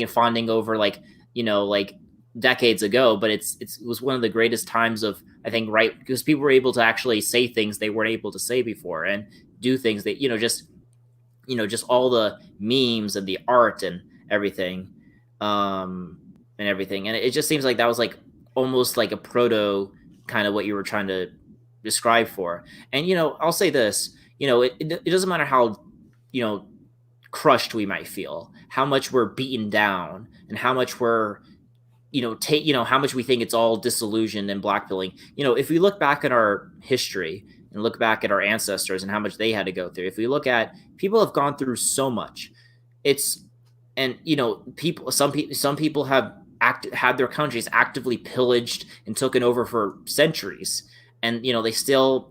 [SPEAKER 1] fonding over you know, like decades ago, but it was one of the greatest times of, I think, right, because people were able to actually say things they weren't able to say before, and do things that, you know, just all the memes and the art and everything, and it just seems like that was like almost like a proto kind of what you were trying to describe for. And you know, I'll say this, you know, it doesn't matter how, you know, crushed we might feel, how much we're beaten down, and how much we're, you know, how much we think it's all disillusioned and blackpilling. You know, if we look back at our history and look back at our ancestors and how much they had to go through, if we look at people have gone through so much, it's and some people have had their countries actively pillaged and taken over for centuries, and they still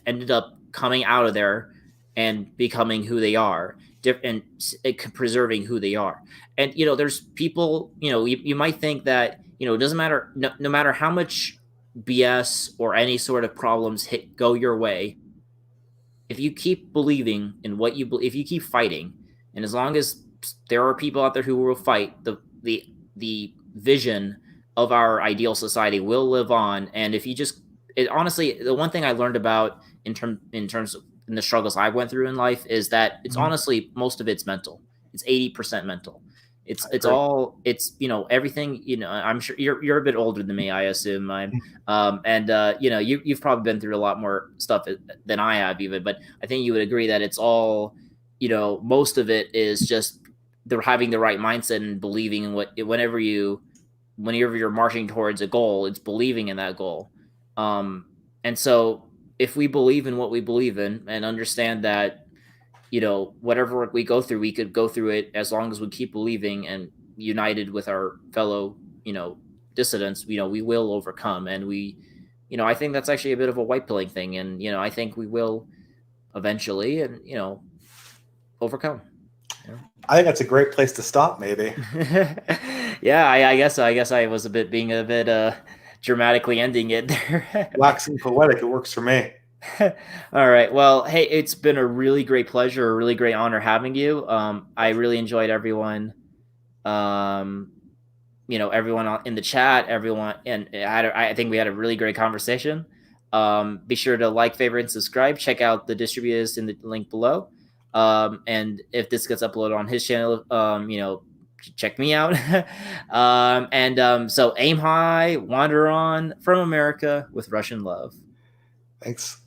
[SPEAKER 1] ended up coming out of there and becoming who they are, and preserving who they are. And there's people, you might think that it doesn't matter, no matter how much BS or any sort of problems go your way, if you keep believing in what you believe, if you keep fighting, and as long as there are people out there who will fight, the vision of our ideal society will live on. And if you just honestly, the one thing I learned about in terms of in the struggles I went through in life is that it's
[SPEAKER 2] Mhm.
[SPEAKER 1] honestly most of it's mental. It's 80% mental.
[SPEAKER 2] I
[SPEAKER 1] It's
[SPEAKER 2] agree.
[SPEAKER 1] all it's everything. I'm sure you're a bit older than me. I assume I'm
[SPEAKER 2] Mhm.
[SPEAKER 1] and you've probably been through a lot more stuff than I have even, but I think you would agree that it's all, most of it is just they're having the right mindset and believing in whenever you're marching towards a goal, it's believing in that goal. um and so if we believe in what we believe in and understand that, whatever we go through, we could go through it as long as we keep believing and united with our fellow, dissidents, we will overcome. And I think that's actually a bit of a white pilling thing. And, I think we will eventually, and, overcome. Yeah.
[SPEAKER 2] I think that's a great place to stop, maybe.
[SPEAKER 1] Yeah, I guess I was being a bit dramatically ending it there.
[SPEAKER 2] Waxing poetic, it works for me.
[SPEAKER 1] All right. Well, hey, it's been a really great pleasure, a really great honor having you. I really enjoyed everyone. Um, everyone in the chat, everyone, and I think we had a really great conversation. Be sure to like, favorite, and subscribe. Check out the Distributist in the link below. And if this gets uploaded on his channel, check me out. So aim high, wander on from America with Russian love.
[SPEAKER 2] Thanks.